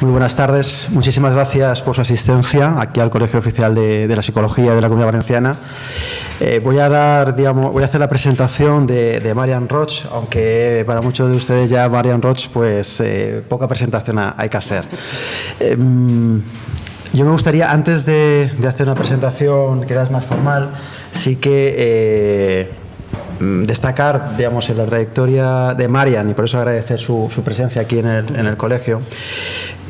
Muy buenas tardes. Muchísimas gracias por su asistencia aquí al Colegio Oficial de la Psicología de la Comunidad Valenciana. Voy a hacer la presentación de Marian Roig, aunque para muchos de ustedes ya Marian Roig, pues poca presentación hay que hacer. Yo me gustaría, antes de hacer una presentación que es más formal, sí que destacar, digamos, en la trayectoria de Marian, y por eso agradecer su presencia aquí en el colegio,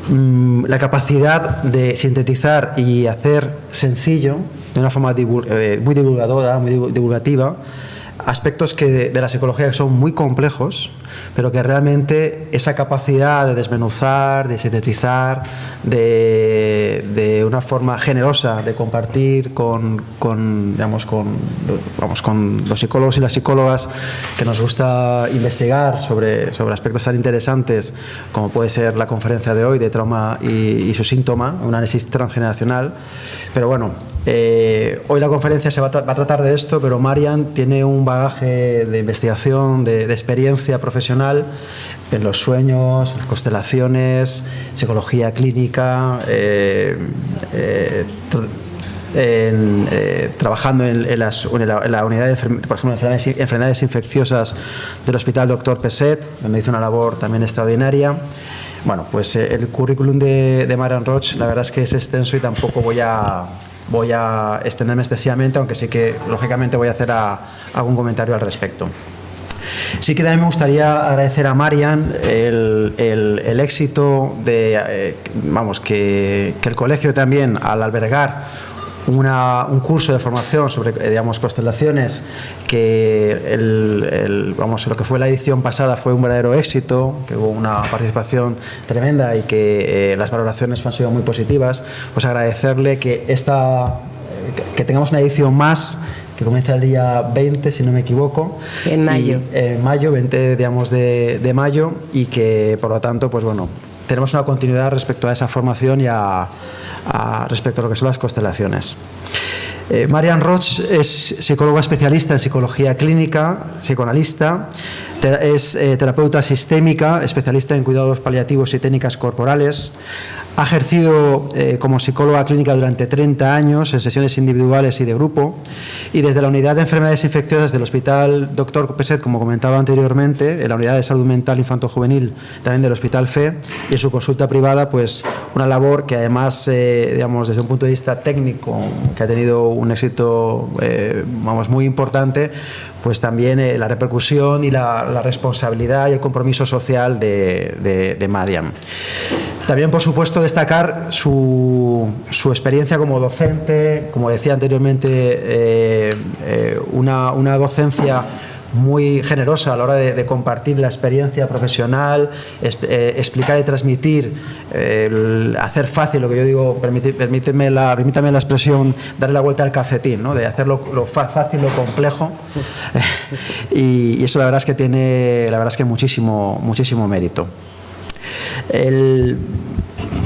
la capacidad de sintetizar y hacer sencillo, de una forma muy divulgadora, muy divulgativa, aspectos de la psicología que son muy complejos, pero que realmente esa capacidad de desmenuzar, de sintetizar, de una forma generosa de compartir con los psicólogos y las psicólogas que nos gusta investigar sobre aspectos tan interesantes como puede ser la conferencia de hoy de trauma y su síntoma, un análisis transgeneracional. Pero bueno, hoy la conferencia va a tratar de esto, pero Marian tiene un bagaje de investigación, de experiencia profesional en los sueños, constelaciones, psicología clínica, trabajando en la unidad de, por ejemplo, enfermedades infecciosas del Hospital Dr. Peset, donde hizo una labor también extraordinaria. Bueno, pues el currículum de Marian Roig, la verdad es que es extenso y tampoco voy a extenderme excesivamente, aunque sí que lógicamente voy a hacer algún comentario al respecto. Sí que también me gustaría agradecer a Marian el éxito de, que el colegio también, al albergar un curso de formación sobre, constelaciones, que lo que fue la edición pasada fue un verdadero éxito, que hubo una participación tremenda y que las valoraciones han sido muy positivas. Pues agradecerle que tengamos una edición más, que comienza el día 20, si no me equivoco. Sí, en mayo. 20 de mayo, y que, por lo tanto, pues bueno, tenemos una continuidad respecto a esa formación y respecto a lo que son las constelaciones. Marian Roig es psicóloga especialista en psicología clínica, psicoanalista, es terapeuta sistémica, especialista en cuidados paliativos y técnicas corporales. Ha ejercido como psicóloga clínica durante 30 años en sesiones individuales y de grupo, y desde la unidad de enfermedades infecciosas del Hospital Dr. Peset, como comentaba anteriormente, en la unidad de salud mental infanto-juvenil también del Hospital FE, y en su consulta privada, pues una labor que además, desde un punto de vista técnico, que ha tenido un éxito muy importante, pues también la repercusión y la responsabilidad y el compromiso social de Marian. También, por supuesto, destacar su experiencia como docente, como decía anteriormente, una docencia muy generosa a la hora de compartir la experiencia profesional, explicar y transmitir, hacer fácil, lo que yo digo, permítame la expresión, darle la vuelta al calcetín, ¿no? De hacerlo lo fácil, lo complejo, y eso la verdad es que tiene muchísimo mérito.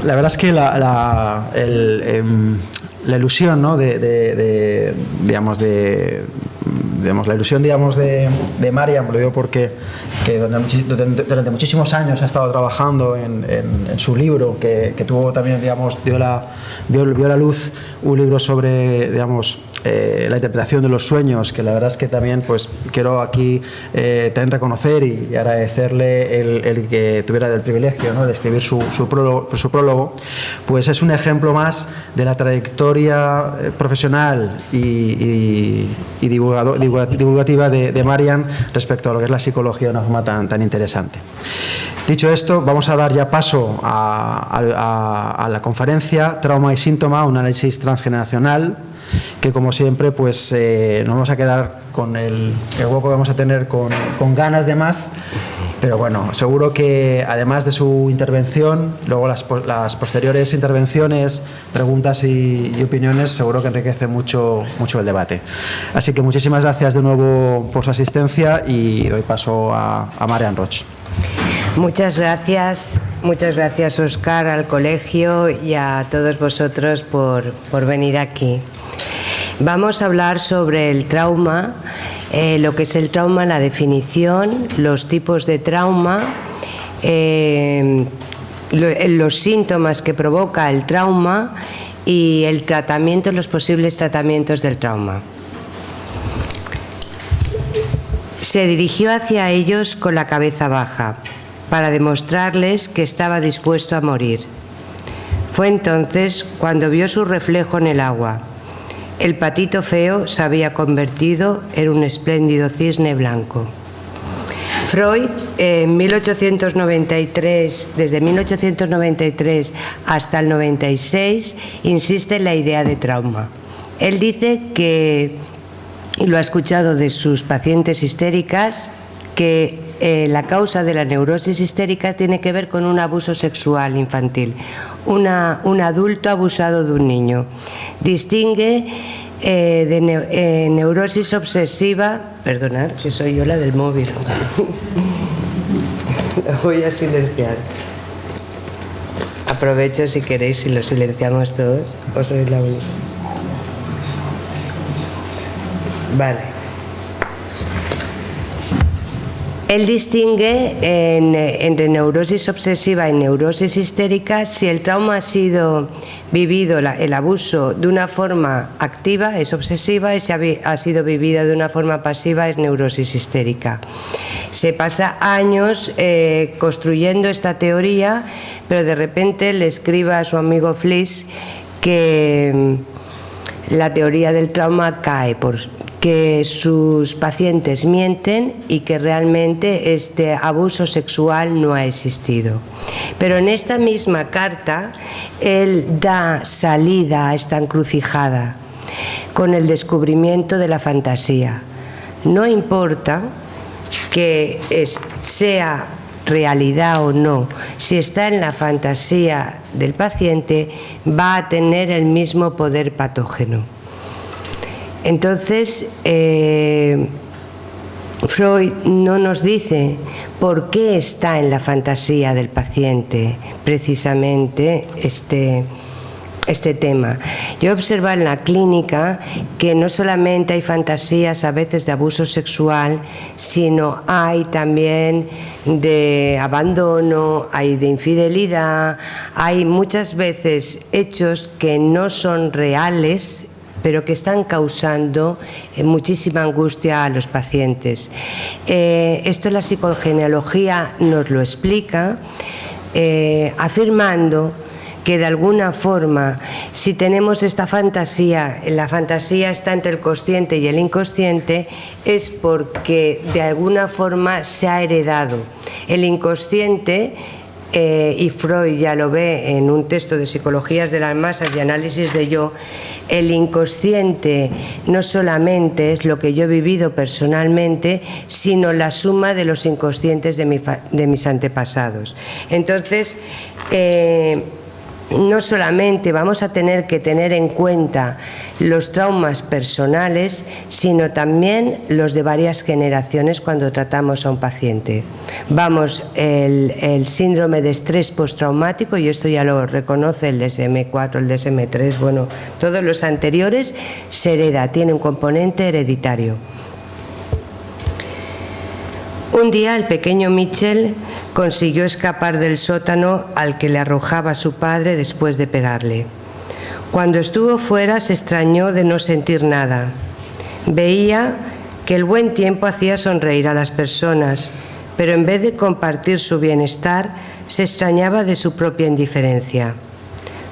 La verdad es que la ilusión, ¿no? La ilusión, de Marian, lo digo porque durante muchísimos años ha estado trabajando en su libro, que tuvo también, vio la luz, un libro sobre, la interpretación de los sueños, que la verdad es que también, pues, quiero aquí también reconocer y agradecerle el que tuviera el privilegio, ¿no? De escribir su prólogo. Pues es un ejemplo más de la trayectoria profesional y divulgativa de Marian respecto a lo que es la psicología de una forma tan interesante. Dicho esto, vamos a dar ya paso a la conferencia Trauma y síntoma, un análisis transgeneracional, que, como siempre, pues nos vamos a quedar con el hueco que vamos a tener con ganas de más, pero bueno, seguro que además de su intervención, luego las posteriores intervenciones, preguntas y opiniones, seguro que enriquece mucho el debate. Así que muchísimas gracias de nuevo por su asistencia y doy paso a Marian Roig. Muchas gracias, Óscar, al colegio y a todos vosotros por venir aquí. Vamos a hablar sobre el trauma, lo que es el trauma, la definición, los tipos de trauma, los síntomas que provoca el trauma y el tratamiento, los posibles tratamientos del trauma. Se dirigió hacia ellos con la cabeza baja, para demostrarles que estaba dispuesto a morir. Fue entonces cuando vio su reflejo en el agua. El patito feo se había convertido en un espléndido cisne blanco. Freud, en 1893, desde 1893 hasta el 96, insiste en la idea de trauma. Él dice que, y lo ha escuchado de sus pacientes histéricas, que la causa de la neurosis histérica tiene que ver con un abuso sexual infantil, un adulto abusado de un niño. Distingue neurosis obsesiva, perdonad que soy yo la del móvil, lo voy a silenciar. Aprovecho si queréis, si lo silenciamos todos, o sois la única. Vale. Él distingue entre neurosis obsesiva y neurosis histérica si el trauma ha sido vivido, el abuso, de una forma activa, es obsesiva, y si ha sido vivida de una forma pasiva, es neurosis histérica. Se pasa años construyendo esta teoría, pero de repente le escribe a su amigo Fliss que la teoría del trauma cae que sus pacientes mienten y que realmente este abuso sexual no ha existido. Pero en esta misma carta él da salida a esta encrucijada con el descubrimiento de la fantasía. No importa que sea realidad o no, si está en la fantasía del paciente, va a tener el mismo poder patógeno. Entonces, Freud no nos dice por qué está en la fantasía del paciente precisamente este tema. Yo he observado en la clínica que no solamente hay fantasías a veces de abuso sexual, sino hay también de abandono, hay de infidelidad, hay muchas veces hechos que no son reales, pero que están causando muchísima angustia a los pacientes. Esto la psicogenealogía nos lo explica, afirmando que de alguna forma, si tenemos esta fantasía, la fantasía está entre el consciente y el inconsciente, es porque de alguna forma se ha heredado. El inconsciente, y Freud ya lo ve en un texto de Psicologías de las Masas y Análisis de Yo, el inconsciente no solamente es lo que yo he vivido personalmente, sino la suma de los inconscientes de mis antepasados. Entonces, no solamente vamos a tener que tener en cuenta los traumas personales, sino también los de varias generaciones cuando tratamos a un paciente. Vamos, el síndrome de estrés postraumático, y esto ya lo reconoce el DSM-4, el DSM-3, bueno, todos los anteriores, se hereda, tiene un componente hereditario. Un día el pequeño Mitchell consiguió escapar del sótano al que le arrojaba su padre después de pegarle. Cuando estuvo fuera se extrañó de no sentir nada. Veía que el buen tiempo hacía sonreír a las personas, pero en vez de compartir su bienestar, se extrañaba de su propia indiferencia.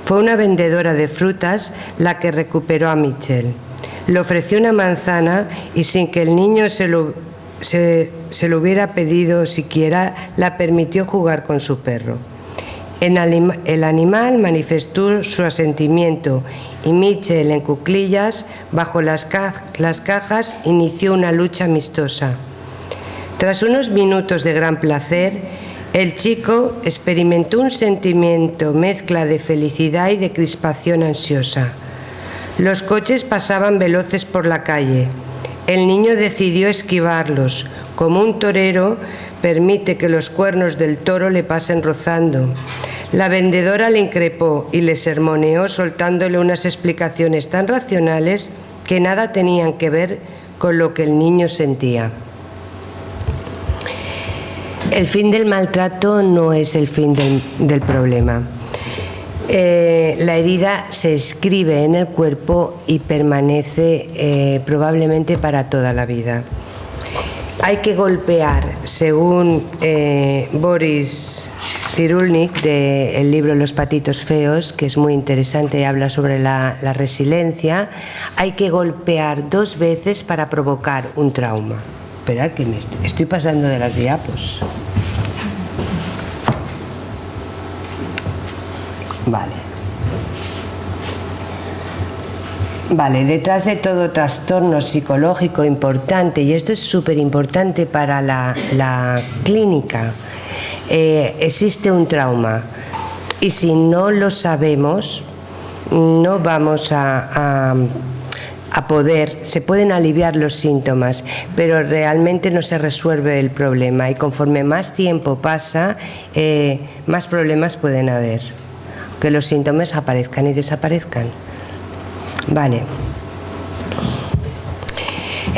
Fue una vendedora de frutas la que recuperó a Mitchell. Le ofreció una manzana y sin que el niño se lo hubiera pedido siquiera, la permitió jugar con su perro. El animal manifestó su asentimiento y Mitchell, en cuclillas, bajo las cajas, inició una lucha amistosa. Tras unos minutos de gran placer, el chico experimentó un sentimiento mezcla de felicidad y de crispación ansiosa. Los coches pasaban veloces por la calle. El niño decidió esquivarlos, como un torero permite que los cuernos del toro le pasen rozando. La vendedora le increpó y le sermoneó soltándole unas explicaciones tan racionales que nada tenían que ver con lo que el niño sentía. El fin del maltrato no es el fin del problema. La herida se escribe en el cuerpo y permanece probablemente para toda la vida. Hay que golpear, según Boris Cyrulnik, del libro Los patitos feos, que es muy interesante y habla sobre la resiliencia, hay que golpear 2 veces para provocar un trauma. Esperad que me estoy pasando de las diapos. Vale, detrás de todo trastorno psicológico importante, y esto es súper importante para la clínica, existe un trauma. Y si no lo sabemos, no vamos a poder, se pueden aliviar los síntomas, pero realmente no se resuelve el problema. Y conforme más tiempo pasa, más problemas pueden haber. Que los síntomas aparezcan y desaparezcan. Vale.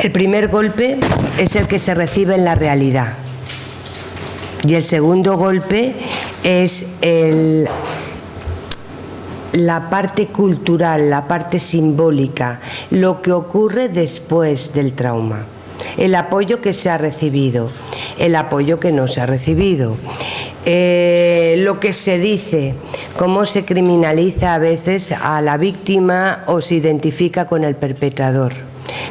El primer golpe es el que se recibe en la realidad. Y el segundo golpe es la parte cultural, la parte simbólica, lo que ocurre después del trauma. El apoyo que se ha recibido, el apoyo que no se ha recibido. Lo que se dice, cómo se criminaliza a veces a la víctima o se identifica con el perpetrador.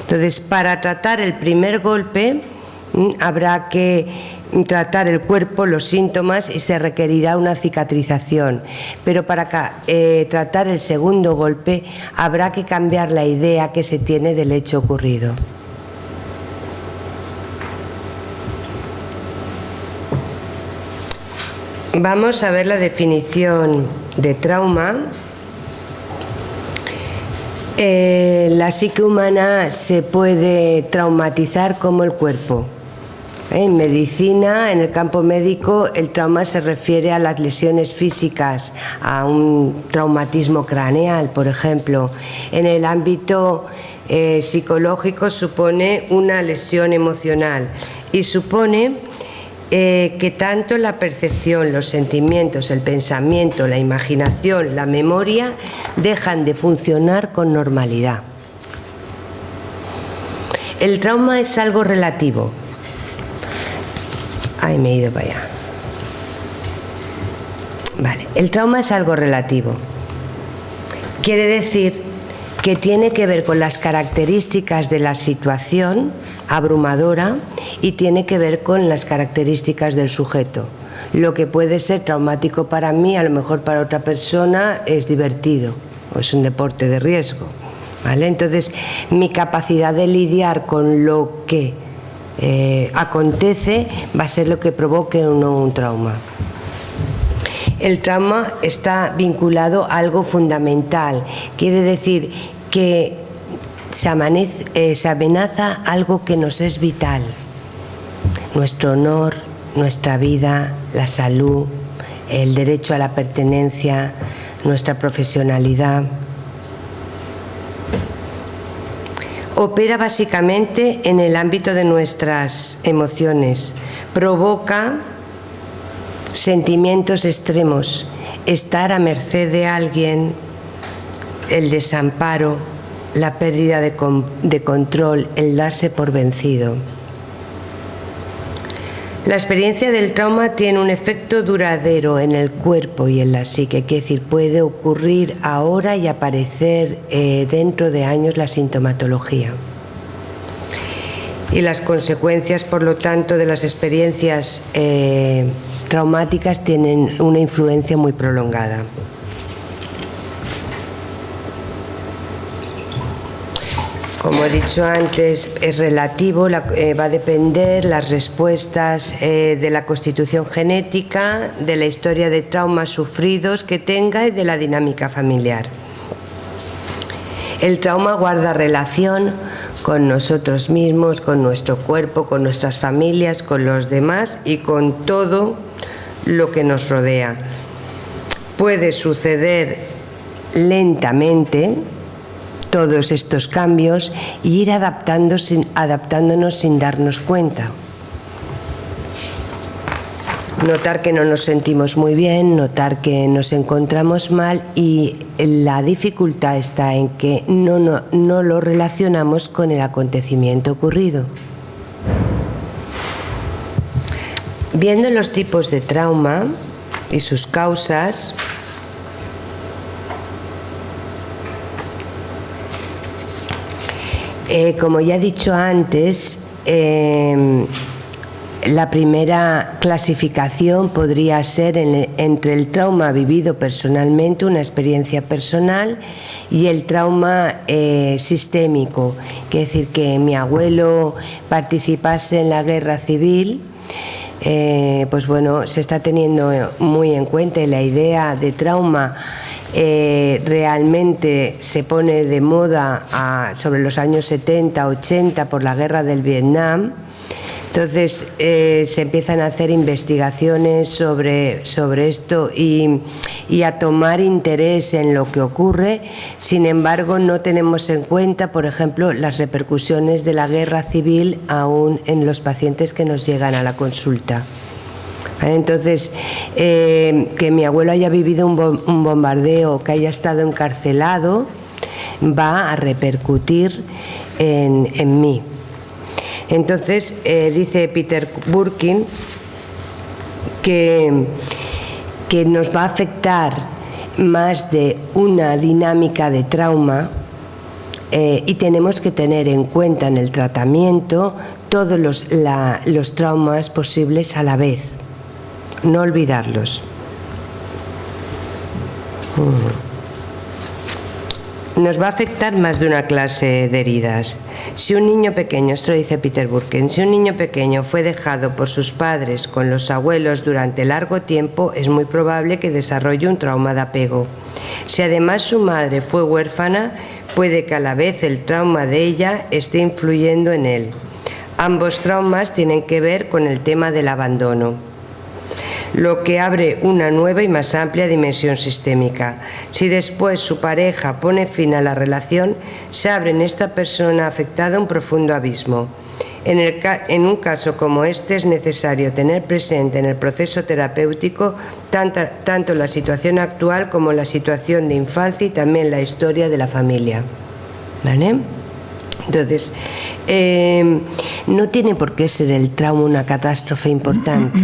Entonces, para tratar el primer golpe, habrá que tratar el cuerpo, los síntomas, y se requerirá una cicatrización. Pero para tratar el segundo golpe, habrá que cambiar la idea que se tiene del hecho ocurrido. Vamos a ver la definición de trauma. La psique humana se puede traumatizar como el cuerpo. En medicina, en el campo médico, el trauma se refiere a las lesiones físicas, a un traumatismo craneal, por ejemplo. En el ámbito psicológico supone una lesión emocional y supone que tanto la percepción, los sentimientos, el pensamiento, la imaginación, la memoria dejan de funcionar con normalidad. El trauma es algo relativo. Ay, me he ido para allá. Vale, el trauma es algo relativo. Quiere decir que tiene que ver con las características de la situación abrumadora y tiene que ver con las características del sujeto. Lo que puede ser traumático para mí, a lo mejor para otra persona es divertido o es un deporte de riesgo, ¿vale? Entonces, mi capacidad de lidiar con lo que acontece va a ser lo que provoque o no un trauma. El trauma está vinculado a algo fundamental, quiere decir que se amenaza algo que nos es vital, nuestro honor, nuestra vida, la salud, el derecho a la pertenencia, nuestra profesionalidad. Opera básicamente en el ámbito de nuestras emociones, provoca sentimientos extremos, estar a merced de alguien, el desamparo, la pérdida de control, el darse por vencido. La experiencia del trauma tiene un efecto duradero en el cuerpo y en la psique, es decir, puede ocurrir ahora y aparecer dentro de años la sintomatología. Y las consecuencias, por lo tanto, de las experiencias traumáticas tienen una influencia muy prolongada. Como he dicho antes, es relativo, va a depender las respuestas de la constitución genética, de la historia de traumas sufridos que tenga y de la dinámica familiar. El trauma guarda relación con nosotros mismos, con nuestro cuerpo, con nuestras familias, con los demás y con todo lo que nos rodea. Puede suceder lentamente todos estos cambios y ir adaptándonos sin darnos cuenta. notar que no nos sentimos muy bien, notar que nos encontramos mal, y la dificultad está en que no lo relacionamos con el acontecimiento ocurrido. Viendo los tipos de trauma y sus causas, como ya he dicho antes, la primera clasificación podría ser entre el trauma vivido personalmente, una experiencia personal, y el trauma sistémico, que es decir, que mi abuelo participase en la guerra civil. Pues bueno, se está teniendo muy en cuenta, y la idea de trauma realmente se pone de moda sobre los años 70, 80 por la guerra del Vietnam. Entonces se empiezan a hacer investigaciones sobre esto y a tomar interés en lo que ocurre. Sin embargo, no tenemos en cuenta, por ejemplo, las repercusiones de la guerra civil aún en los pacientes que nos llegan a la consulta. Entonces, que mi abuelo haya vivido un bombardeo, que haya estado encarcelado, va a repercutir en mí. Entonces, dice Peter Burkin que nos va a afectar más de una dinámica de trauma, y tenemos que tener en cuenta en el tratamiento todos los traumas posibles a la vez, no olvidarlos. Nos va a afectar más de una clase de heridas. Si un niño pequeño, esto lo dice Peter Burkin, si un niño pequeño fue dejado por sus padres con los abuelos durante largo tiempo, es muy probable que desarrolle un trauma de apego. Si además su madre fue huérfana, puede que a la vez el trauma de ella esté influyendo en él. Ambos traumas tienen que ver con el tema del abandono, lo que abre una nueva y más amplia dimensión sistémica. Si después su pareja pone fin a la relación, se abre en esta persona afectada un profundo abismo. En un caso como este es necesario tener presente en el proceso terapéutico tanto la situación actual como la situación de infancia y también la historia de la familia. ¿Vale? Entonces, no tiene por qué ser el trauma una catástrofe importante.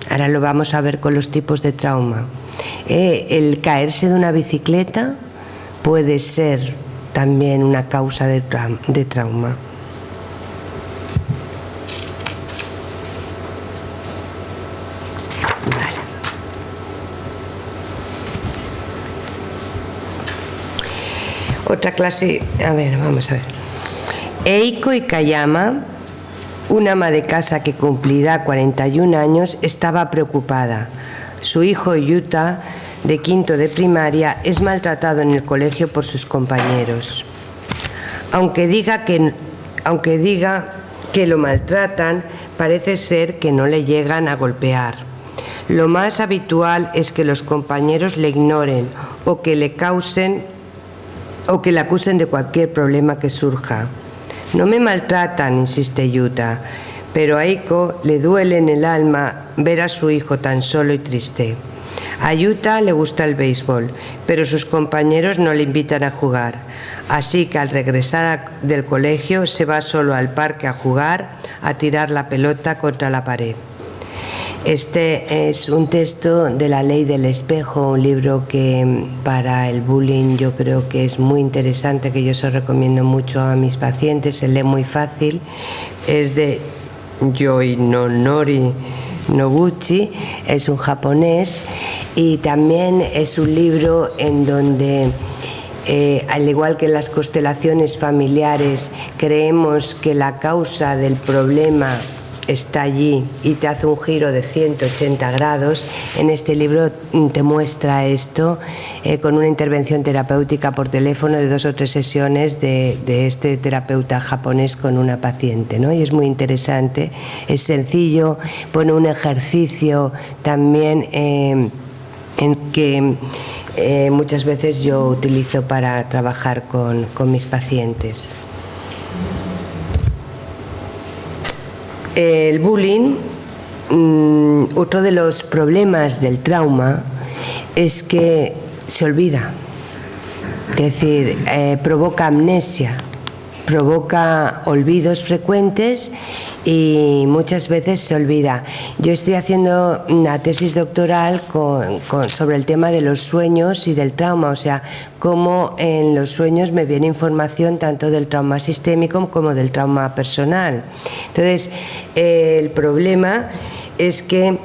Ahora lo vamos a ver con los tipos de trauma. El caerse de una bicicleta puede ser también una causa de trauma. Vale. Otra clase, a ver, vamos a ver. Eiko Ikayama, una ama de casa que cumplirá 41 años, estaba preocupada. Su hijo Yuta, de quinto de primaria, es maltratado en el colegio por sus compañeros. Aunque diga que lo maltratan, parece ser que no le llegan a golpear. Lo más habitual es que los compañeros le ignoren o que le acusen de cualquier problema que surja. No me maltratan, insiste Yuta, pero a Eiko le duele en el alma ver a su hijo tan solo y triste. A Yuta le gusta el béisbol, pero sus compañeros no le invitan a jugar, así que al regresar del colegio se va solo al parque a jugar, a tirar la pelota contra la pared. Este es un texto de La ley del espejo, un libro que para el bullying yo creo que es muy interesante, que yo se lo recomiendo mucho a mis pacientes, se lee muy fácil, es de Yoinonori Noguchi, es un japonés, y también es un libro en donde al igual que en las constelaciones familiares creemos que la causa del problema está allí y te hace un giro de 180 grados. En este libro te muestra esto con una intervención terapéutica por teléfono de 2 o 3 sesiones de este terapeuta japonés con una paciente, ¿no? Y es muy interesante, es sencillo, pone un ejercicio también en que muchas veces yo utilizo para trabajar con mis pacientes. El bullying otro de los problemas del trauma es que se olvida. Es decir, provoca amnesia, provoca olvidos frecuentes y muchas veces se olvida. Yo estoy haciendo una tesis doctoral sobre el tema de los sueños y del trauma, o sea, cómo en los sueños me viene información tanto del trauma sistémico como del trauma personal. Entonces, el problema es que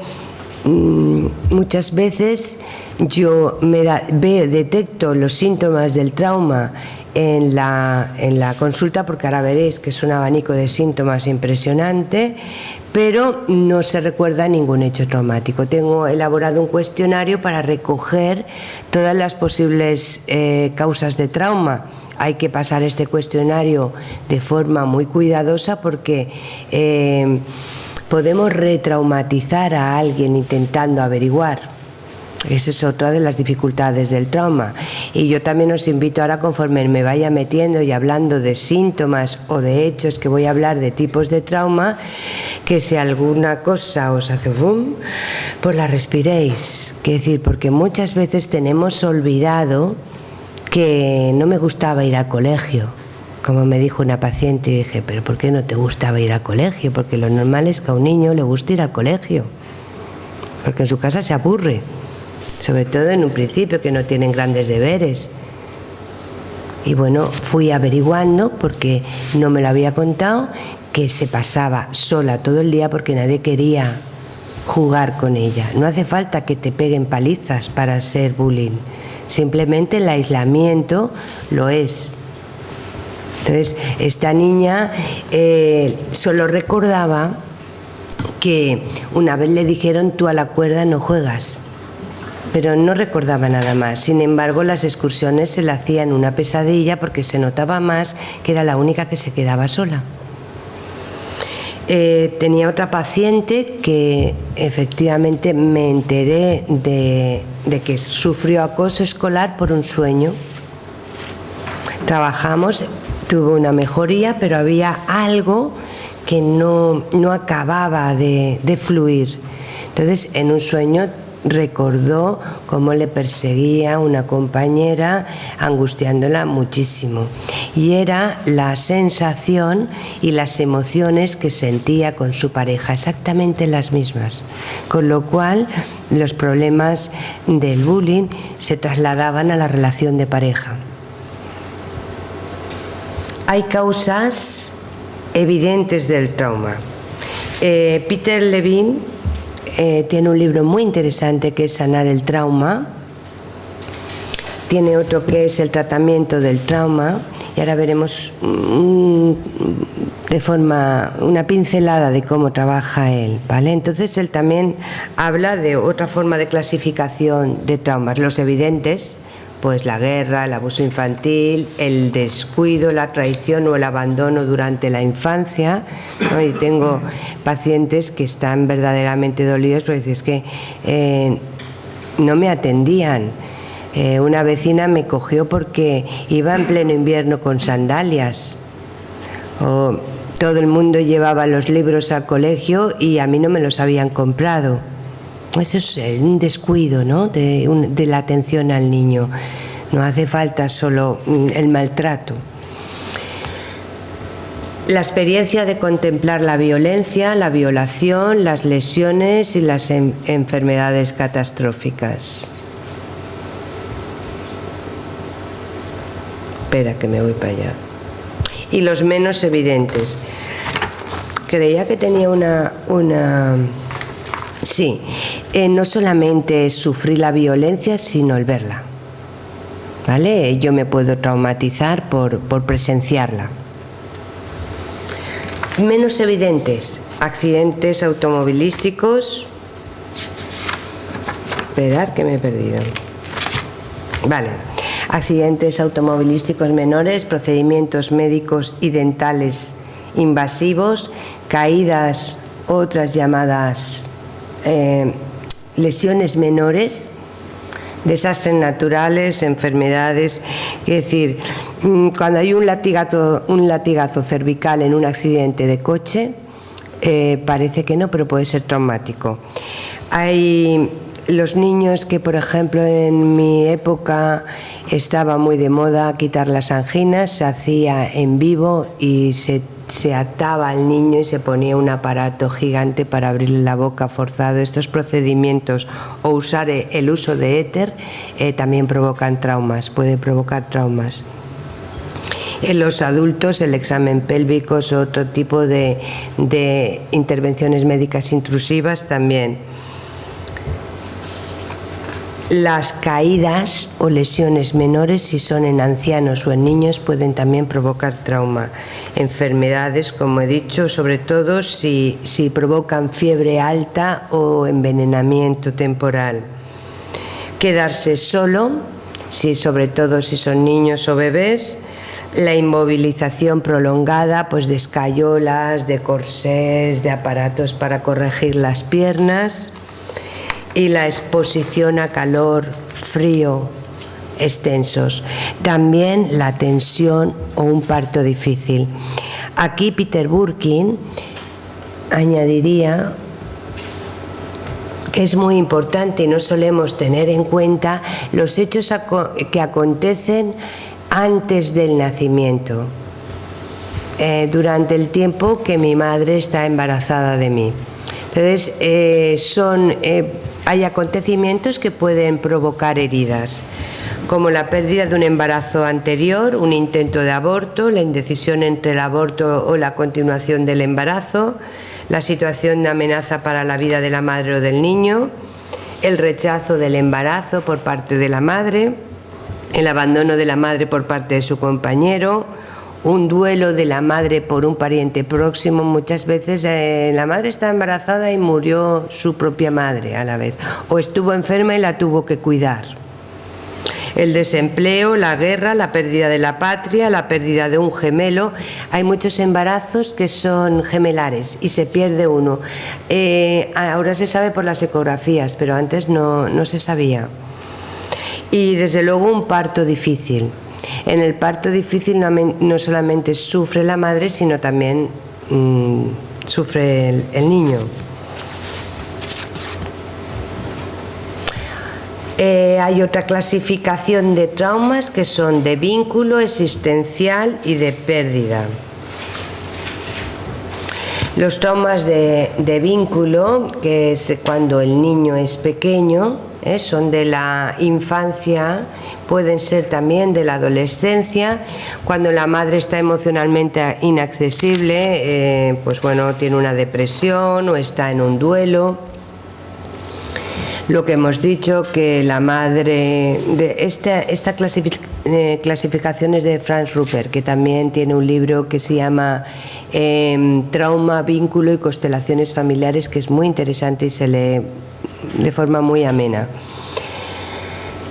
muchas veces yo detecto los síntomas del trauma en la consulta, porque ahora veréis que es un abanico de síntomas impresionante, pero no se recuerda ningún hecho traumático. Tengo elaborado un cuestionario para recoger todas las posibles causas de trauma. Hay que pasar este cuestionario de forma muy cuidadosa porque podemos retraumatizar a alguien intentando averiguar. Esa es otra de las dificultades del trauma. Y yo también os invito ahora, conforme me vaya metiendo y hablando de síntomas o de hechos, que voy a hablar de tipos de trauma, que si alguna cosa os hace boom, pues la respiréis. Quiero decir, porque muchas veces tenemos olvidado que no me gustaba ir al colegio. Como me dijo una paciente, y dije, ¿pero por qué no te gustaba ir al colegio? Porque lo normal es que a un niño le guste ir al colegio, porque en su casa se aburre. Sobre todo en un principio, que no tienen grandes deberes. Y bueno, fui averiguando, porque no me lo había contado, que se pasaba sola todo el día porque nadie quería jugar con ella. No hace falta que te peguen palizas para ser bullying. Simplemente el aislamiento lo es. Entonces, esta niña solo recordaba que una vez le dijeron: tú a la cuerda no juegas. Pero no recordaba nada más. Sin embargo, las excursiones se le hacían una pesadilla porque se notaba más que era la única que se quedaba sola. Tenía otra paciente que efectivamente me enteré de que sufrió acoso escolar por un sueño. Trabajamos, tuvo una mejoría, pero había algo que no acababa de fluir. Entonces, en un sueño recordó cómo le perseguía una compañera, angustiándola muchísimo. Y era la sensación y las emociones que sentía con su pareja, exactamente las mismas. Con lo cual, los problemas del bullying se trasladaban a la relación de pareja. Hay causas evidentes del trauma. Peter Levine tiene un libro muy interesante que es Sanar el trauma. Tiene otro que es El tratamiento del trauma. Y ahora veremos de forma una pincelada de cómo trabaja él, ¿vale? Entonces él también habla de otra forma de clasificación de traumas. Los evidentes, pues la guerra, el abuso infantil, el descuido, la traición o el abandono durante la infancia, ¿no? Y tengo pacientes que están verdaderamente dolidos porque dicen, es que no me atendían. Una vecina me cogió porque iba en pleno invierno con sandalias. Todo el mundo llevaba los libros al colegio y a mí no me los habían comprado. Eso es un descuido, ¿no? de la atención al niño. No hace falta solo el maltrato. La experiencia de contemplar la violencia, la violación, las lesiones y las enfermedades catastróficas. Espera, que me voy para allá. Y los menos evidentes. Creía que tenía una... Sí, no solamente es sufrir la violencia, sino el verla, ¿vale? Yo me puedo traumatizar por presenciarla. Menos evidentes, accidentes automovilísticos. Esperad que me he perdido. Vale. Accidentes automovilísticos menores, procedimientos médicos y dentales invasivos, caídas, otras llamadas lesiones menores, desastres naturales, enfermedades. Es decir, cuando hay un latigazo cervical en un accidente de coche, parece que no, pero puede ser traumático. Hay los niños que, por ejemplo, en mi época estaba muy de moda quitar las anginas, se hacía en vivo y se ataba al niño y se ponía un aparato gigante para abrirle la boca forzado. Estos procedimientos o usar el uso de éter también provocan traumas, puede provocar traumas. En los adultos el examen pélvico es otro tipo de intervenciones médicas intrusivas también. Las caídas o lesiones menores, si son en ancianos o en niños, pueden también provocar trauma. Enfermedades, como he dicho, sobre todo si provocan fiebre alta o envenenamiento temporal. Quedarse solo, sobre todo si son niños o bebés. La inmovilización prolongada, pues de escayolas, de corsés, de aparatos para corregir las piernas. Y la exposición a calor, frío, extensos. También la tensión o un parto difícil. Aquí Peter Burkin añadiría que es muy importante y no solemos tener en cuenta los hechos que acontecen antes del nacimiento, durante el tiempo que mi madre está embarazada de mí. Entonces, hay acontecimientos que pueden provocar heridas, como la pérdida de un embarazo anterior, un intento de aborto, la indecisión entre el aborto o la continuación del embarazo, la situación de amenaza para la vida de la madre o del niño, el rechazo del embarazo por parte de la madre, el abandono de la madre por parte de su compañero, un duelo de la madre por un pariente próximo. Muchas veces la madre está embarazada y murió su propia madre a la vez, o estuvo enferma y la tuvo que cuidar. El desempleo, la guerra, la pérdida de la patria, la pérdida de un gemelo. Hay muchos embarazos que son gemelares y se pierde uno. Ahora se sabe por las ecografías, pero antes no se sabía. Y desde luego un parto difícil. En el parto difícil no solamente sufre la madre, sino también sufre el niño. Hay otra clasificación de traumas que son de vínculo, existencial y de pérdida. Los traumas de vínculo, que es cuando el niño es pequeño, son de la infancia, pueden ser también de la adolescencia, cuando la madre está emocionalmente inaccesible, pues bueno, tiene una depresión o está en un duelo. Lo que hemos dicho, que la madre, esta clasificación es de Franz Rupert, que también tiene un libro que se llama Trauma, Vínculo y Constelaciones Familiares, que es muy interesante y se lee de forma muy amena.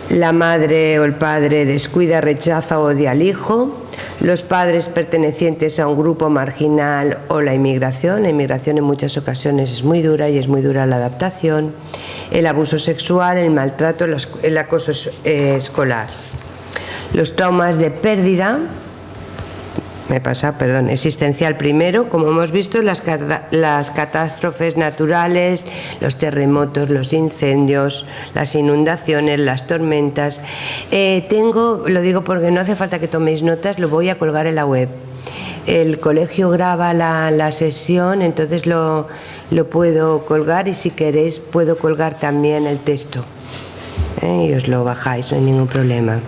La madre o el padre descuida, rechaza o odia al hijo. Los padres pertenecientes a un grupo marginal o la inmigración. La inmigración en muchas ocasiones es muy dura y es muy dura la adaptación. El abuso sexual, el maltrato, el acoso escolar. Los traumas de pérdida, existencial primero, como hemos visto, las catástrofes naturales, los terremotos, los incendios, las inundaciones, las tormentas. Lo digo porque no hace falta que toméis notas, lo voy a colgar en la web. El colegio graba la sesión, entonces lo puedo colgar, y si queréis puedo colgar también el texto. Y os lo bajáis, no hay ningún problema.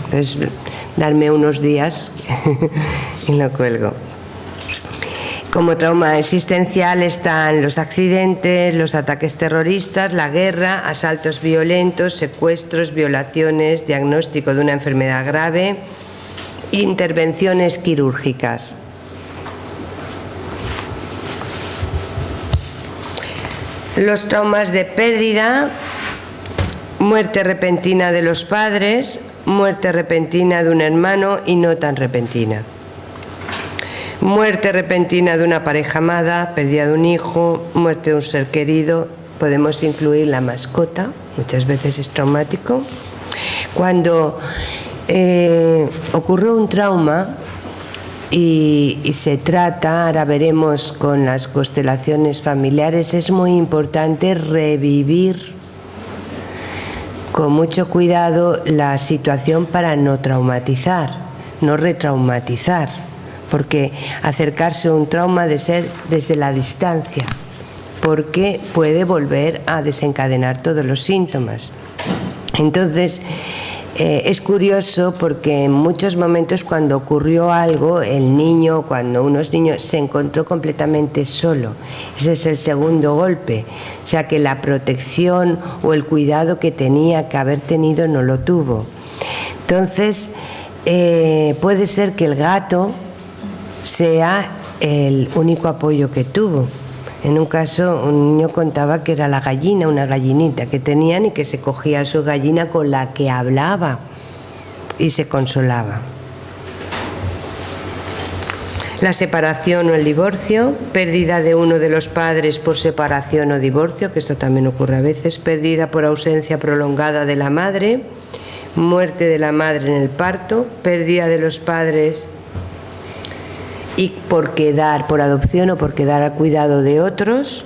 Entonces, darme unos días y lo cuelgo. Como trauma existencial están los accidentes, los ataques terroristas, la guerra, asaltos violentos, secuestros, violaciones, diagnóstico de una enfermedad grave, intervenciones quirúrgicas. Los traumas de pérdida, muerte repentina de los padres, muerte repentina de un hermano y no tan repentina. Muerte repentina de una pareja amada, pérdida de un hijo, muerte de un ser querido. Podemos incluir la mascota, muchas veces es traumático. Cuando ocurre un trauma, y se trata, ahora veremos con las constelaciones familiares, es muy importante revivir con mucho cuidado la situación para no traumatizar, no retraumatizar, porque acercarse a un trauma ha de ser desde la distancia, porque puede volver a desencadenar todos los síntomas. Entonces, es curioso porque en muchos momentos cuando ocurrió algo, el niño, cuando uno es niño, se encontró completamente solo. Ese es el segundo golpe. O sea que la protección o el cuidado que tenía que haber tenido no lo tuvo. Entonces, puede ser que el gato sea el único apoyo que tuvo. En un caso, un niño contaba que era la gallina, una gallinita que tenían y que se cogía a su gallina con la que hablaba y se consolaba. La separación o el divorcio, pérdida de uno de los padres por separación o divorcio, que esto también ocurre a veces, pérdida por ausencia prolongada de la madre, muerte de la madre en el parto, pérdida de los padres y por quedar, por adopción o por quedar al cuidado de otros,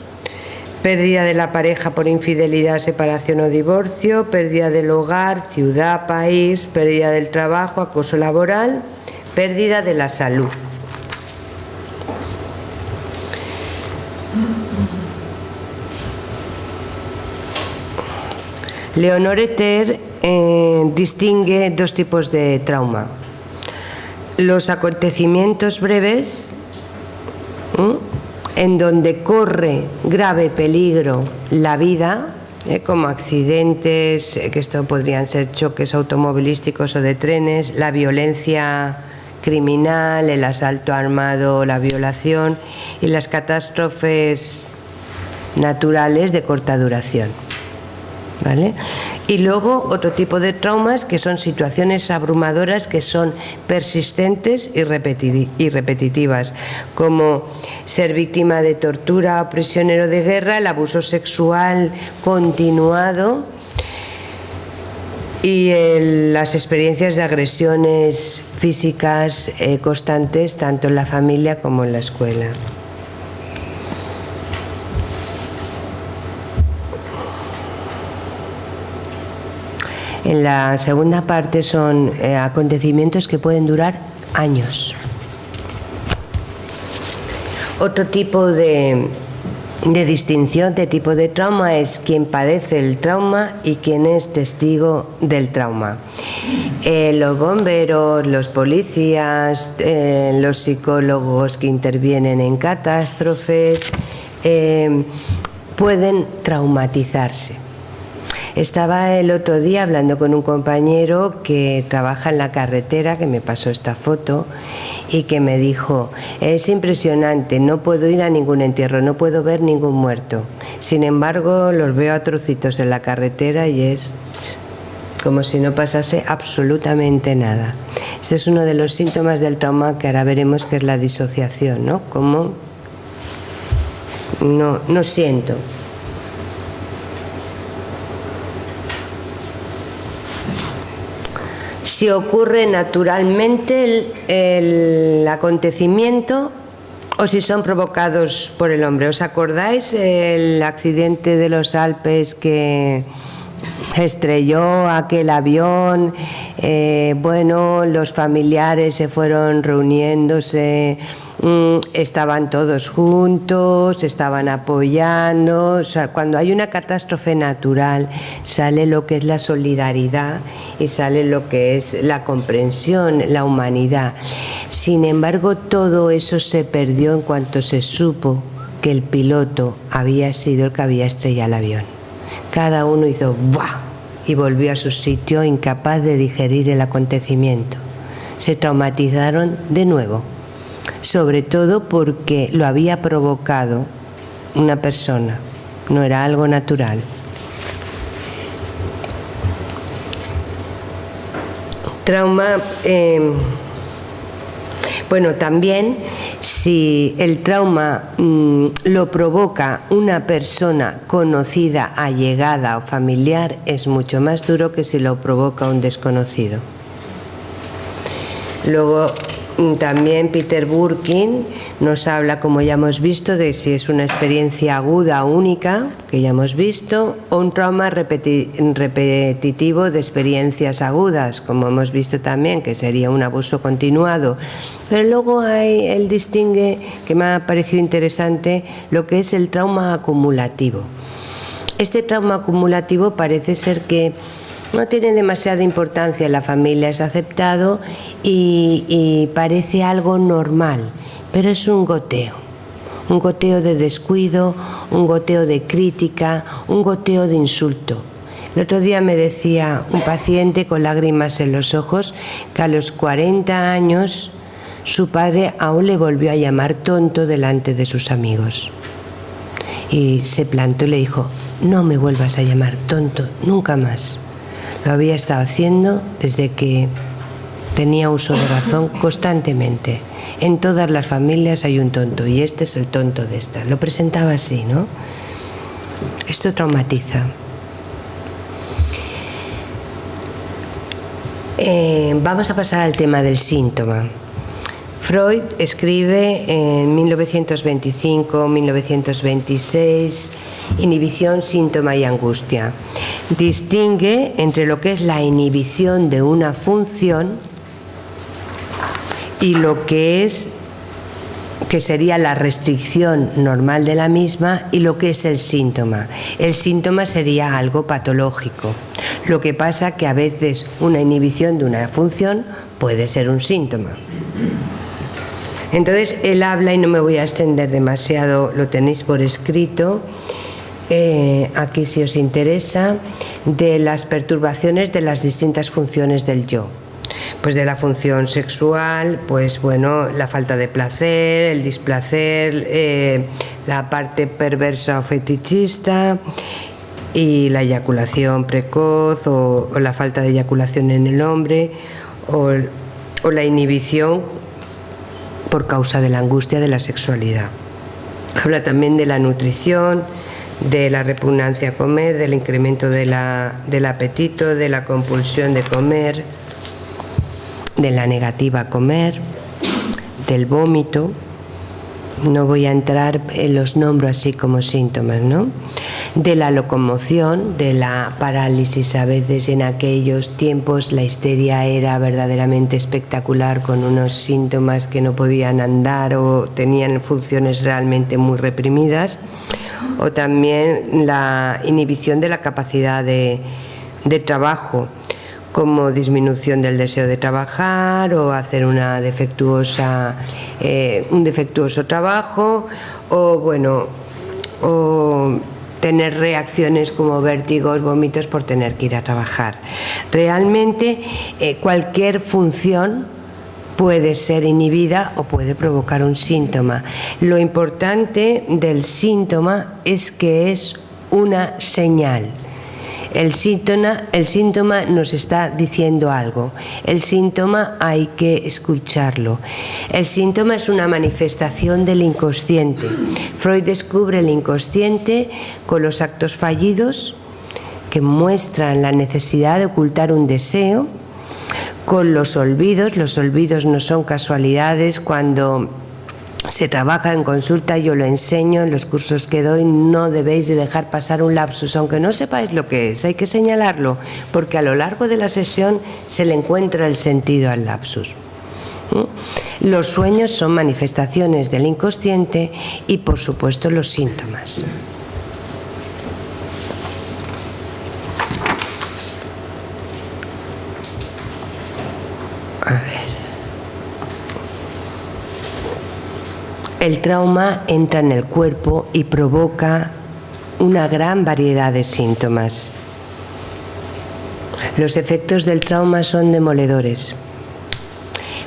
pérdida de la pareja por infidelidad, separación o divorcio, pérdida del hogar, ciudad, país, pérdida del trabajo, acoso laboral, pérdida de la salud. Leonore Ter distingue dos tipos de trauma. Los acontecimientos breves, en donde corre grave peligro la vida, como accidentes, que esto podrían ser choques automovilísticos o de trenes, la violencia criminal, el asalto armado, la violación y las catástrofes naturales de corta duración. ¿Vale? Y luego otro tipo de traumas que son situaciones abrumadoras que son persistentes y repetitivas, como ser víctima de tortura o prisionero de guerra, el abuso sexual continuado y las experiencias de agresiones físicas constantes tanto en la familia como en la escuela. En la segunda parte son acontecimientos que pueden durar años. Otro tipo de distinción de tipo de trauma es quien padece el trauma y quien es testigo del trauma. Los bomberos, los policías, los psicólogos que intervienen en catástrofes pueden traumatizarse. Estaba el otro día hablando con un compañero que trabaja en la carretera, que me pasó esta foto, y que me dijo, es impresionante, no puedo ir a ningún entierro, no puedo ver ningún muerto. Sin embargo, los veo a trocitos en la carretera y es como si no pasase absolutamente nada. Ese es uno de los síntomas del trauma que ahora veremos, que es la disociación, ¿no? Como no siento. Si ocurre naturalmente el acontecimiento o si son provocados por el hombre. ¿Os acordáis el accidente de los Alpes que estrelló aquel avión? Bueno, los familiares se fueron reuniéndose, estaban todos juntos, estaban apoyando. O sea, cuando hay una catástrofe natural sale lo que es la solidaridad y sale lo que es la comprensión, la humanidad. Sin embargo, todo eso se perdió en cuanto se supo que el piloto había sido el que había estrellado el avión. Cada uno hizo ¡buah! Y volvió a su sitio incapaz de digerir el acontecimiento. Se traumatizaron de nuevo, sobre todo porque lo había provocado una persona, no era algo natural. Trauma, bueno, también si el trauma lo provoca una persona conocida, allegada o familiar, es mucho más duro que si lo provoca un desconocido. Luego, También Peter Burkin nos habla, como ya hemos visto, de si es una experiencia aguda única, que ya hemos visto, o un trauma repetitivo de experiencias agudas, como hemos visto también, que sería un abuso continuado. Pero luego él distingue, que me ha parecido interesante, lo que es el trauma acumulativo. Este trauma acumulativo parece ser que no tiene demasiada importancia en la familia, es aceptado y parece algo normal, pero es un goteo de descuido, un goteo de crítica, un goteo de insulto. El otro día me decía un paciente con lágrimas en los ojos que a los 40 años su padre aún le volvió a llamar tonto delante de sus amigos. Y se plantó y le dijo: no me vuelvas a llamar tonto, nunca más. Lo había estado haciendo desde que tenía uso de razón constantemente. En todas las familias hay un tonto y este es el tonto de esta. Lo presentaba así, ¿no? Esto traumatiza. Vamos a pasar al tema del síntoma. Freud escribe en 1925-1926 Inhibición, síntoma y angustia. Distingue entre lo que es la inhibición de una función y lo que sería la restricción normal de la misma, y lo que es el síntoma. El síntoma sería algo patológico. Lo que pasa que a veces una inhibición de una función puede ser un síntoma. Entonces él habla, y no me voy a extender demasiado, lo tenéis por escrito, aquí si os interesa, de las perturbaciones de las distintas funciones del yo. Pues de la función sexual, pues bueno, la falta de placer, el displacer, la parte perversa o fetichista, y la eyaculación precoz o la falta de eyaculación en el hombre, o la inhibición por causa de la angustia de la sexualidad. Habla también de la nutrición, de la repugnancia a comer, del incremento del apetito, de la compulsión de comer, de la negativa a comer, del vómito. No voy a entrar en los nombres así como síntomas, ¿no? De la locomoción, de la parálisis. A veces en aquellos tiempos la histeria era verdaderamente espectacular, con unos síntomas que no podían andar o tenían funciones realmente muy reprimidas. O también la inhibición de la capacidad de trabajo, como disminución del deseo de trabajar, o hacer un defectuoso trabajo, o tener reacciones como vértigos, vómitos por tener que ir a trabajar. Realmente cualquier función puede ser inhibida o puede provocar un síntoma. Lo importante del síntoma es que es una señal. El síntoma nos está diciendo algo. El síntoma hay que escucharlo. El síntoma es una manifestación del inconsciente. Freud descubre el inconsciente con los actos fallidos, que muestran la necesidad de ocultar un deseo, con los olvidos. Los olvidos no son casualidades. Cuando se trabaja en consulta, yo lo enseño en los cursos que doy, no debéis de dejar pasar un lapsus, aunque no sepáis lo que es, hay que señalarlo, porque a lo largo de la sesión se le encuentra el sentido al lapsus. Los sueños son manifestaciones del inconsciente y, por supuesto, los síntomas. A ver. El trauma entra en el cuerpo y provoca una gran variedad de síntomas. Los efectos del trauma son demoledores.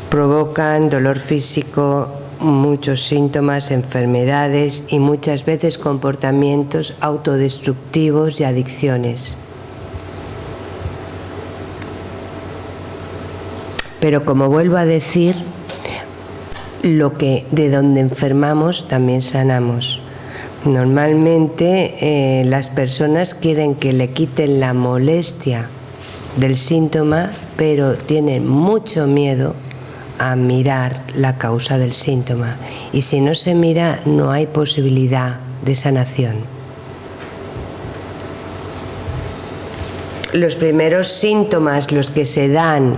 Provocan dolor físico, muchos síntomas, enfermedades y muchas veces comportamientos autodestructivos y adicciones. Pero, como vuelvo a decir, de donde enfermamos también sanamos. Normalmente las personas quieren que le quiten la molestia del síntoma, pero tienen mucho miedo a mirar la causa del síntoma. Y si no se mira, no hay posibilidad de sanación. Los primeros síntomas, los que se dan